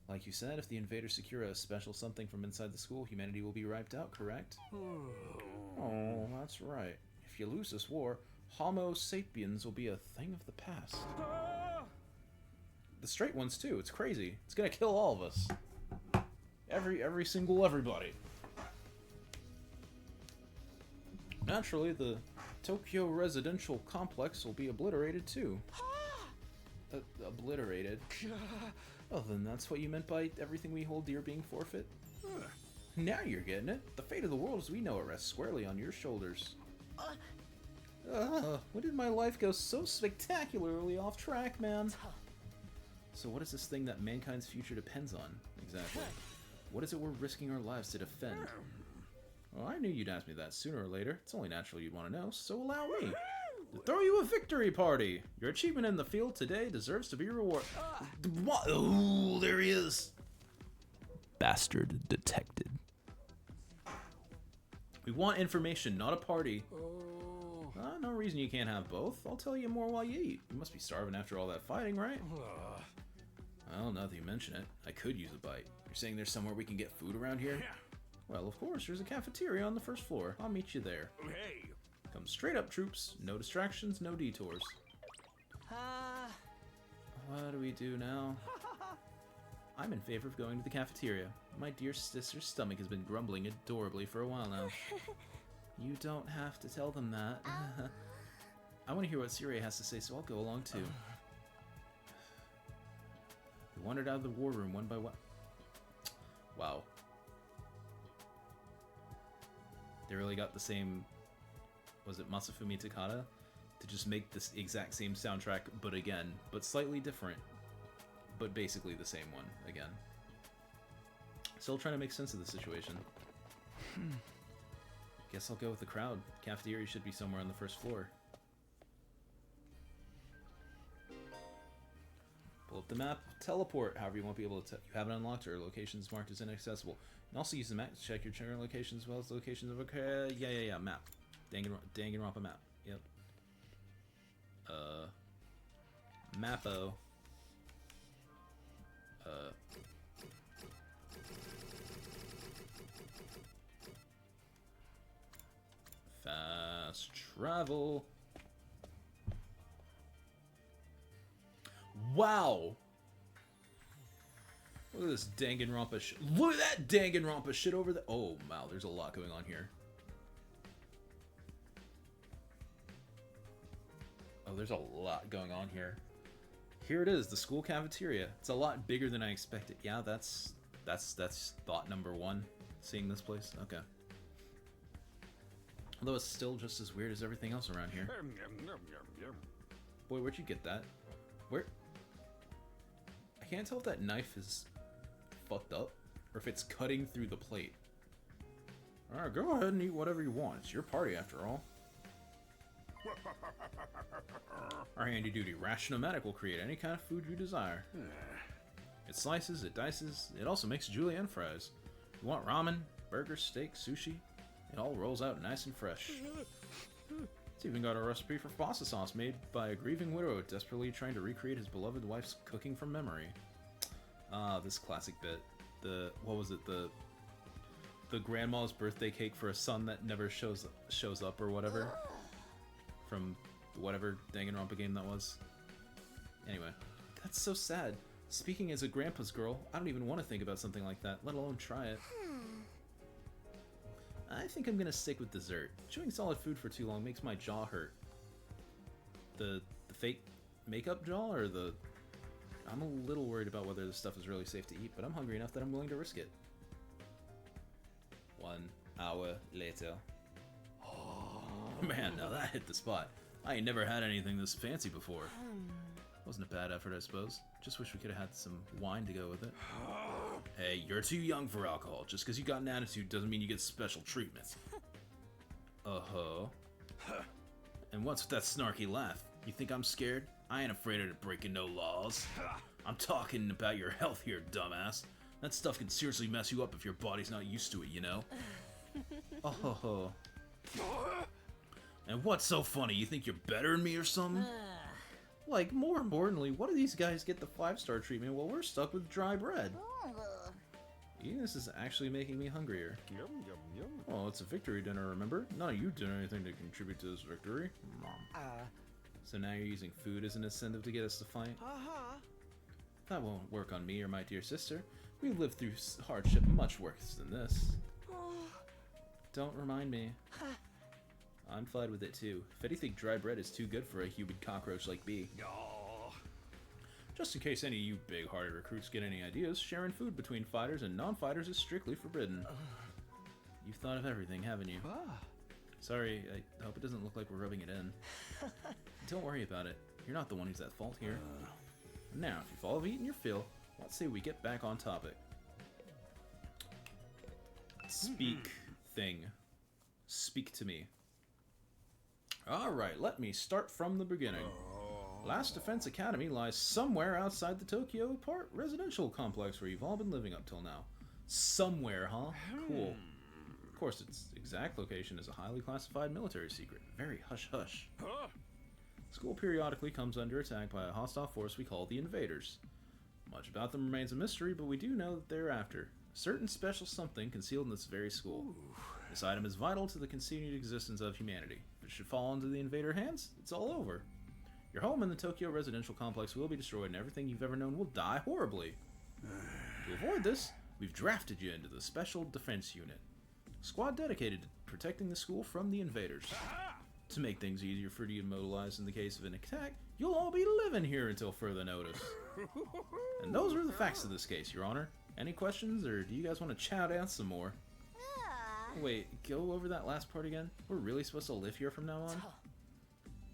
Like you said, if the invaders secure a special something from inside the school, humanity will be wiped out, correct? Oh, that's right. If you lose this war, Homo sapiens will be a thing of the past. The straight ones, too. It's crazy. It's gonna kill all of us. Every single everybody. Naturally, the Tokyo residential complex will be obliterated too. Obliterated? Oh, then that's what you meant by everything we hold dear being forfeit? Now you're getting it. The fate of the world as we know it rests squarely on your shoulders. When did my life go so spectacularly off track, man? So what is this thing that mankind's future depends on, exactly? What is it we're risking our lives to defend? Well, I knew you'd ask me that sooner or later. It's only natural you'd want to know, so allow me to throw you a victory party. Your achievement in the field today deserves to be rewarded. Oh, there he is. Bastard detected. We want information, not a party. No reason you can't have both. I'll tell you more while you eat. You must be starving after all that fighting, right? Well, now that you mention it, I could use a bite. You're saying there's somewhere we can get food around here? Well, of course, there's a cafeteria on the first floor. I'll meet you there. Hey. Come straight up, troops. No distractions, no detours. What do we do now? I'm in favor of going to the cafeteria. My dear sister's stomach has been grumbling adorably for a while now. You don't have to tell them that. I want to hear what Sirei has to say, so I'll go along too. We wandered out of the war room one by one. Wow. They really got the same, was it Masafumi Takada? To just make this exact same soundtrack, but slightly different. But basically the same one, again. Still trying to make sense of the situation. Guess I'll go with the crowd. Cafeteria should be somewhere on the first floor. Pull up the map, teleport, however you won't be able to. You haven't unlocked or locations marked as inaccessible. And also use the map to check your general locations as well as locations of yeah, map. Danganronpa map. Yep. Mappo. Fast travel. Wow. Look at this Danganronpa shit. Look at that Danganronpa shit over there. Oh, wow, there's a lot going on here. Oh, there's a lot going on here. Here it is, the school cafeteria. It's a lot bigger than I expected. Yeah, that's thought number one, seeing this place. Okay. Although it's still just as weird as everything else around here. Boy, where'd you get that? Where? I can't tell if that knife is fucked up or if it's cutting through the plate. Alright, go ahead and eat whatever you want. It's your party after all. Our handy-duty Ration-O-Matic will create any kind of food you desire. It slices, it dices, it also makes julienne fries. You want ramen, burgers, steak, sushi? It all rolls out nice and fresh. It's even got a recipe for pasta sauce made by a grieving widow desperately trying to recreate his beloved wife's cooking from memory. Ah, this classic bit. What was it? The grandma's birthday cake for a son that never shows up or whatever. From whatever Danganronpa game that was. Anyway, that's so sad. Speaking as a grandpa's girl, I don't even want to think about something like that, let alone try it. I think I'm gonna stick with dessert. Chewing solid food for too long makes my jaw hurt. The fake makeup jaw or the... I'm a little worried about whether this stuff is really safe to eat, but I'm hungry enough that I'm willing to risk it. 1 hour later. Oh man, now that hit the spot. I ain't never had anything this fancy before. Wasn't a bad effort, I suppose. Just wish we could have had some wine to go with it. Hey, you're too young for alcohol. Just because you got an attitude doesn't mean you get special treatment. Uh-huh. And what's with that snarky laugh? You think I'm scared? I ain't afraid of breaking no laws. I'm talking about your health here, dumbass. That stuff can seriously mess you up if your body's not used to it, you know? Oh. And what's so funny? You think you're better than me or something? Like, more importantly, what do these guys get the 5-star treatment while we're stuck with dry bread? Eating this is actually making me hungrier. Oh, it's a victory dinner, remember? None of you did anything to contribute to this victory. Mom. So now you're using food as an incentive to get us to fight? That won't work on me or my dear sister. We've lived through hardship much worse than this. Don't remind me. I'm fine with it too. If anything, dry bread is too good for a human cockroach like me. Just in case any of you big-hearted recruits get any ideas, sharing food between fighters and non-fighters is strictly forbidden. You've thought of everything, haven't you? Sorry, I hope it doesn't look like we're rubbing it in. Don't worry about it. You're not the one who's at fault here. Now, if you've all eaten your fill, let's say we get back on topic. Speak thing. Speak to me. Alright, let me start from the beginning. Last Defense Academy lies somewhere outside the Tokyo Park residential complex where you've all been living up till now. Somewhere, huh? Cool. Of course, its exact location is a highly classified military secret. Very hush-hush. School periodically comes under attack by a hostile force we call the Invaders. Much about them remains a mystery, but we do know that they're after a certain special something concealed in this very school. This item is vital to the continued existence of humanity. If it should fall into the Invader hands, it's all over. Your home in the Tokyo residential complex will be destroyed and everything you've ever known will die horribly. To avoid this, we've drafted you into the Special Defense Unit. A squad dedicated to protecting the school from the Invaders. To make things easier for you to mobilize in the case of an attack, you'll all be living here until further notice. And those are the facts of this case, Your Honor. Any questions, or do you guys want to chow down some more? Wait, go over that last part again? We're really supposed to live here from now on?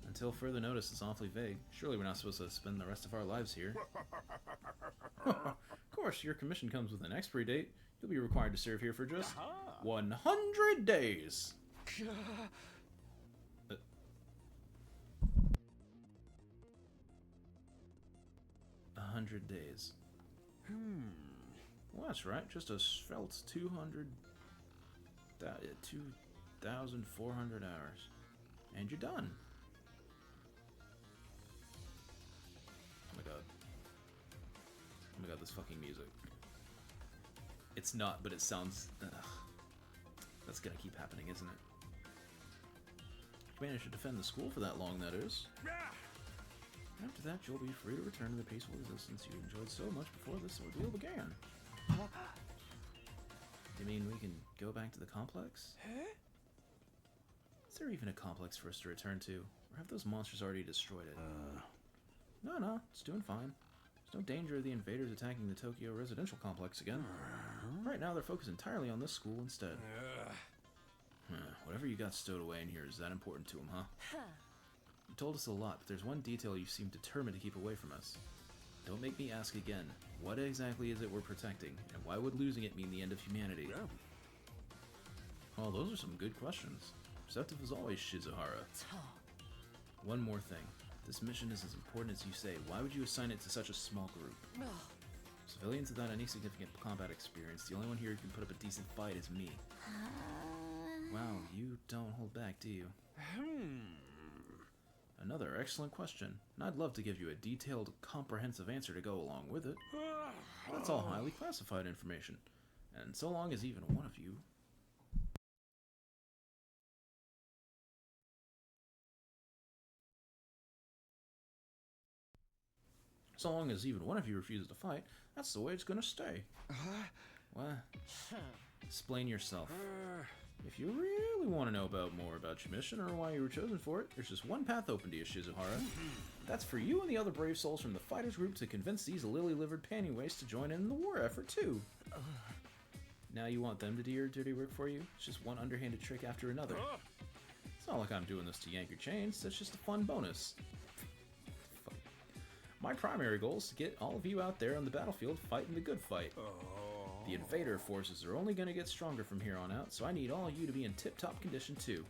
Until further notice is awfully vague. Surely we're not supposed to spend the rest of our lives here. Of course, your commission comes with an expiry date. You'll be required to serve here for just 100 days. 100 days. Well, that's right. Just a svelte 2,400 hours. And you're done. Oh my god. Oh my god, this fucking music. It's not, but it sounds... That's gonna keep happening, isn't it? You managed to defend the school for that long, that is. After that, you'll be free to return to the peaceful existence you enjoyed so much before this ordeal began. You mean we can go back to the complex? Is there even a complex for us to return to? Or have those monsters already destroyed it? No, it's doing fine. There's no danger of the invaders attacking the Tokyo residential complex again. Right now, they're focused entirely on this school instead. Whatever you got stowed away in here is that important to him, huh? You told us a lot, but there's one detail you seem determined to keep away from us. Don't make me ask again. What exactly is it we're protecting, and why would losing it mean the end of humanity? Yeah. Oh, those are some good questions. Receptive as always, Shizuhara. One more thing. This mission is as important as you say. Why would you assign it to such a small group? Civilians without any significant combat experience. The only one here who can put up a decent fight is me. Wow, you don't hold back, do you? Another excellent question, and I'd love to give you a detailed, comprehensive answer to go along with it. That's all highly classified information, and so long as even one of you... So long as even one of you refuses to fight, that's the way it's gonna stay. What? Explain yourself. If you really want to know more about your mission or why you were chosen for it, there's just one path open to you, Shizuhara. That's for you and the other brave souls from the fighters group to convince these lily-livered panty-wastes to join in the war effort too. Now you want them to do your dirty work for you? It's just one underhanded trick after another. It's not like I'm doing this to yank your chains, that's just a fun bonus. My primary goal is to get all of you out there on the battlefield fighting the good fight. The invader forces are only going to get stronger from here on out, so I need all of you to be in tip-top condition too.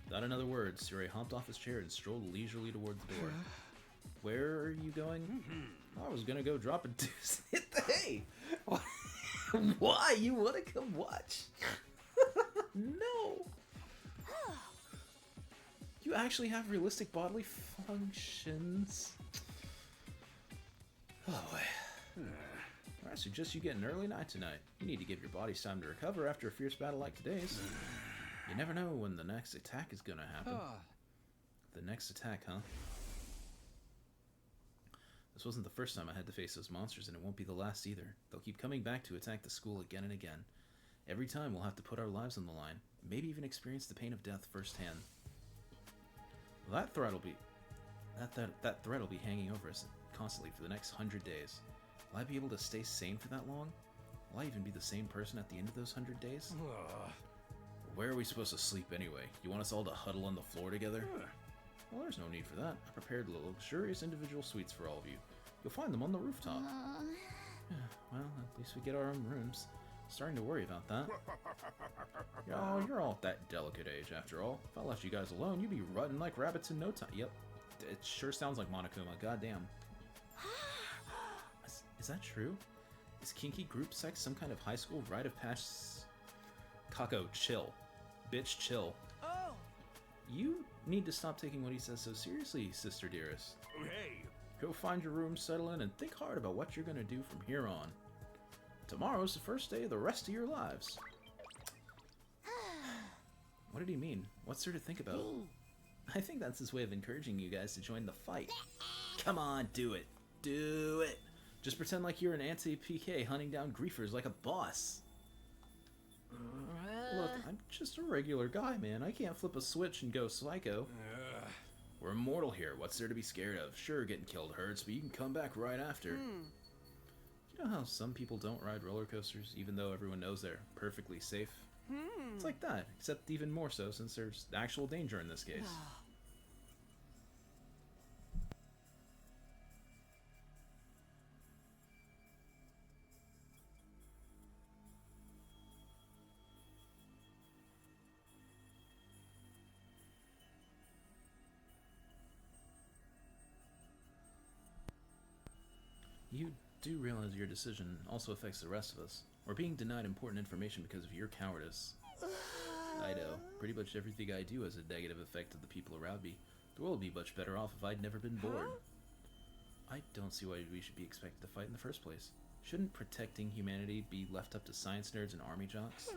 Without another word, Sirei humped off his chair and strolled leisurely toward the door. Where are you going? I was going to go drop a deuce and hit the hay. Why? You want to come watch? No. You actually have realistic bodily functions. Oh boy. I suggest you get an early night tonight. You need to give your bodies time to recover after a fierce battle like today's. You never know when the next attack is gonna happen. The next attack, huh? This wasn't the first time I had to face those monsters, and it won't be the last either. They'll keep coming back to attack the school again and again. Every time we'll have to put our lives on the line, maybe even experience the pain of death firsthand. That threat will be hanging over us constantly for the next 100 days. Will I be able to stay sane for that long? Will I even be the same person at the end of those 100 days? Where are we supposed to sleep anyway? You want us all to huddle on the floor together? Well, there's no need for that. I prepared luxurious individual suites for all of you. You'll find them on the rooftop. Well, at least we get our own rooms. Starting to worry about that. You're all at that delicate age, after all. If I left you guys alone, you'd be rutting like rabbits in no time. Yep, it sure sounds like Monokuma. Goddamn. Is that true? Is kinky group sex some kind of high school rite of passage? Kako, chill. Bitch, chill. Oh! You need to stop taking what he says so seriously, sister dearest. Hey! Go find your room, settle in, and think hard about what you're gonna do from here on. Tomorrow's the first day of the rest of your lives. What did he mean? What's there to think about? I think that's his way of encouraging you guys to join the fight. Come on, do it. Do it. Just pretend like you're an anti-PK hunting down griefers like a boss. Look, I'm just a regular guy, man. I can't flip a switch and go psycho. We're immortal here. What's there to be scared of? Sure, getting killed hurts, but you can come back right after. You know how some people don't ride roller coasters, even though everyone knows they're perfectly safe? It's like that, except even more so since there's actual danger in this case. You do realize your decision also affects the rest of us. We're being denied important information because of your cowardice. I know. Pretty much everything I do has a negative effect on the people around me. The world would be much better off if I'd never been born. I don't see why we should be expected to fight in the first place. Shouldn't protecting humanity be left up to science nerds and army jocks?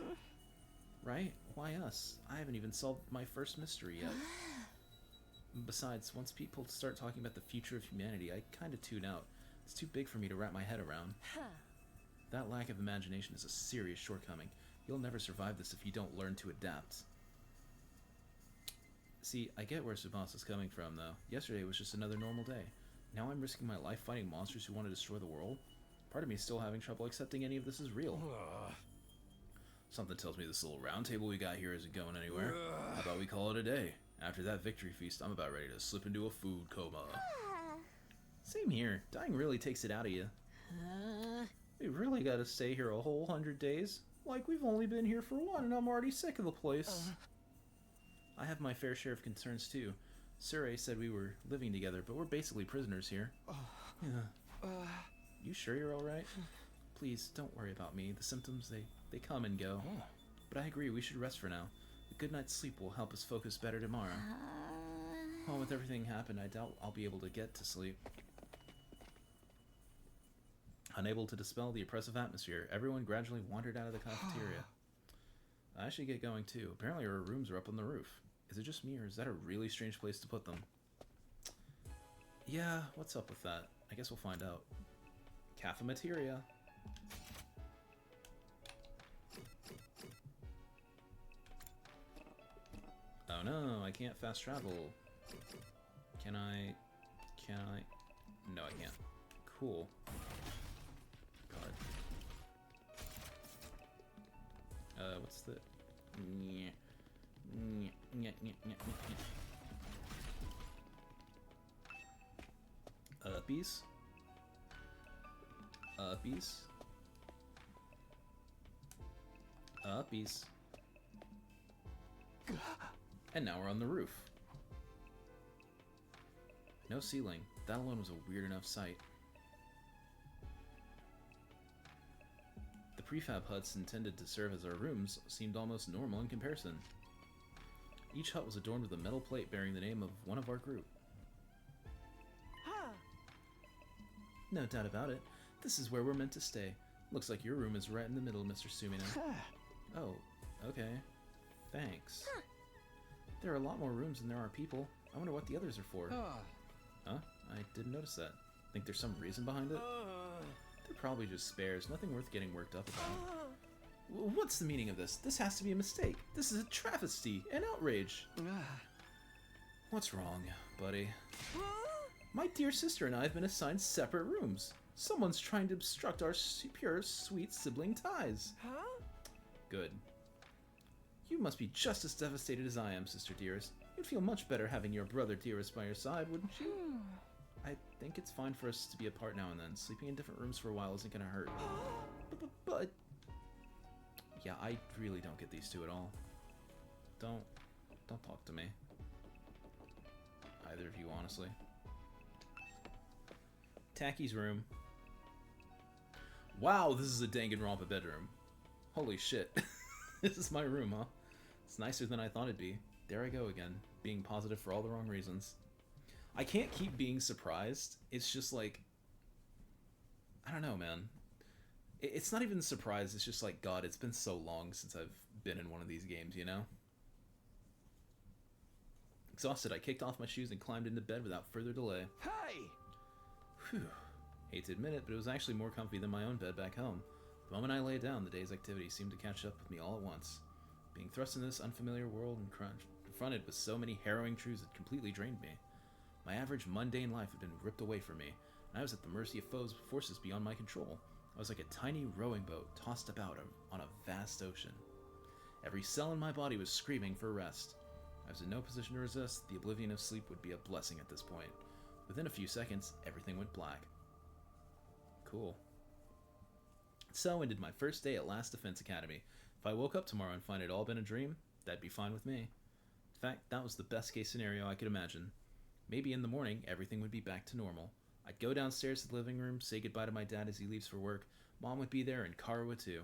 Right? Why us? I haven't even solved my first mystery yet. Besides, once people start talking about the future of humanity, I kinda tune out. It's too big for me to wrap my head around. That lack of imagination is a serious shortcoming. You'll never survive this if you don't learn to adapt. See, I get where Tsubasa's coming from, though. Yesterday was just another normal day. Now I'm risking my life fighting monsters who want to destroy the world. Part of me is still having trouble accepting any of this is real. Something tells me this little round table we got here isn't going anywhere. How about we call it a day? After that victory feast, I'm about ready to slip into a food coma. Same here. Dying really takes it out of you. We really gotta stay here a whole 100 days? Like, we've only been here for one, and I'm already sick of the place. I have my fair share of concerns, too. Sirei said we were living together, but we're basically prisoners here. You sure you're alright? Please, don't worry about me. The symptoms, they come and go. But I agree, we should rest for now. A good night's sleep will help us focus better tomorrow. Well, with everything happened, I doubt I'll be able to get to sleep. Unable to dispel the oppressive atmosphere, everyone gradually wandered out of the cafeteria. I should get going too. Apparently our rooms are up on the roof. Is it just me, or is that a really strange place to put them? Yeah, what's up with that? I guess we'll find out. Cafeteria. Oh no, I can't fast travel. Can I? No, I can't. Cool. God. What's the... Uppies? Uppies? Uppies. And now we're on the roof. No ceiling. That alone was a weird enough sight. The prefab huts intended to serve as our rooms seemed almost normal in comparison. Each hut was adorned with a metal plate bearing the name of one of our group. No doubt about it. This is where we're meant to stay. Looks like your room is right in the middle, Mr. Sumino. Oh, okay. Thanks. There are a lot more rooms than there are people. I wonder what the others are for. Huh? I didn't notice that. Think there's some reason behind it? They're probably just spares. Nothing worth getting worked up about. What's the meaning of this? This has to be a mistake. This is a travesty, an outrage. What's wrong, buddy? My dear sister and I have been assigned separate rooms. Someone's trying to obstruct our pure, sweet sibling ties. Good. You must be just as devastated as I am, sister dearest. You'd feel much better having your brother dearest by your side, wouldn't you? I think it's fine for us to be apart now and then. Sleeping in different rooms for a while isn't gonna hurt. But... Yeah, I really don't get these two at all. Don't talk to me. Either of you, honestly. Tacky's room. Wow, this is a Danganronpa bedroom. Holy shit. This is my room, huh? It's nicer than I thought it'd be. There I go again, being positive for all the wrong reasons. I can't keep being surprised. It's just like... I don't know, man. It's not even a surprise, it's just like, God, it's been so long since I've been in one of these games, you know? Exhausted, I kicked off my shoes and climbed into bed without further delay. Hey! Whew. Hate to admit it, but it was actually more comfy than my own bed back home. The moment I lay down, the day's activity seemed to catch up with me all at once. Being thrust into this unfamiliar world and confronted with so many harrowing truths had completely drained me. My average mundane life had been ripped away from me, and I was at the mercy of forces beyond my control. I was like a tiny rowing boat tossed about on a vast ocean. Every cell in my body was screaming for rest. I was in no position to resist. The oblivion of sleep would be a blessing at this point. Within a few seconds, everything went black. Cool. So ended my first day at Last Defense Academy. If I woke up tomorrow and find it all been a dream, that'd be fine with me. In fact, that was the best case scenario I could imagine. Maybe in the morning, everything would be back to normal. I'd go downstairs to the living room, say goodbye to my dad as he leaves for work. Mom would be there, and Kara would too.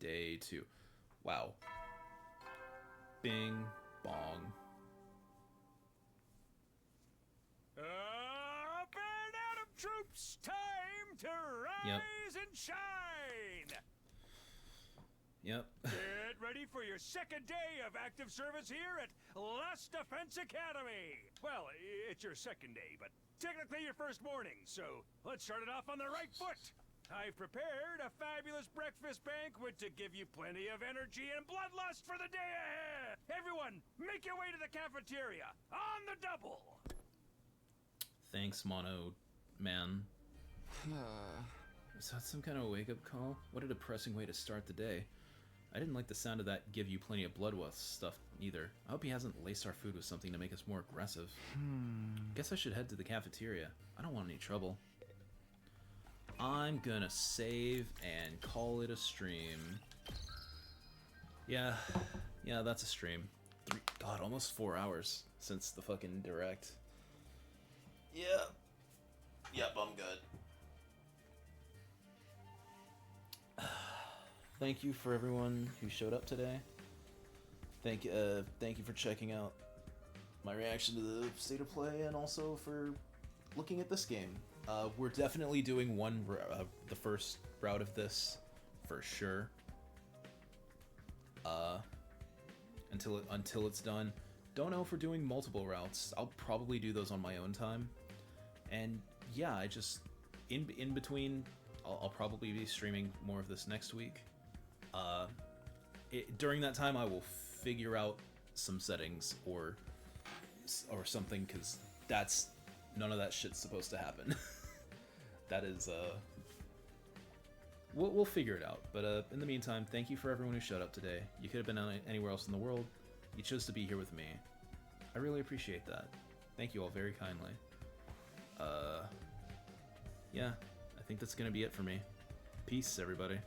Day 2. Wow. Bing, bong. Up and out of troops, time to rise and shine! Yep. Get ready for your second day of active service here at Last Defense Academy! Well, it's your second day, but technically your first morning, so let's start it off on the right foot! I've prepared a fabulous breakfast banquet to give you plenty of energy and bloodlust for the day ahead! Everyone, make your way to the cafeteria, on the double! Thanks, Mono Man. So that's some kind of wake-up call? What a depressing way to start the day. I didn't like the sound of that give you plenty of blood with stuff either. I hope he hasn't laced our food with something to make us more aggressive. Guess I should head to the cafeteria. I don't want any trouble. I'm gonna save and call it a stream. Yeah, that's a stream. God, almost 4 hours since the fucking direct. Yeah. Yep, I'm good. Thank you for everyone who showed up today. Thank you for checking out my reaction to the state of play, and also for looking at this game. We're definitely doing the first route of this for sure. Until it's done. Don't know if we're doing multiple routes. I'll probably do those on my own time. And yeah, I just in between, I'll probably be streaming more of this next week. During that time, I will figure out some settings or something, because none of that shit's supposed to happen. That is we'll figure it out. But in the meantime, thank you for everyone who showed up today. You could have been anywhere else in the world. You chose to be here with me. I really appreciate that. Thank you all very kindly. Yeah, I think that's gonna be it for me. Peace, everybody.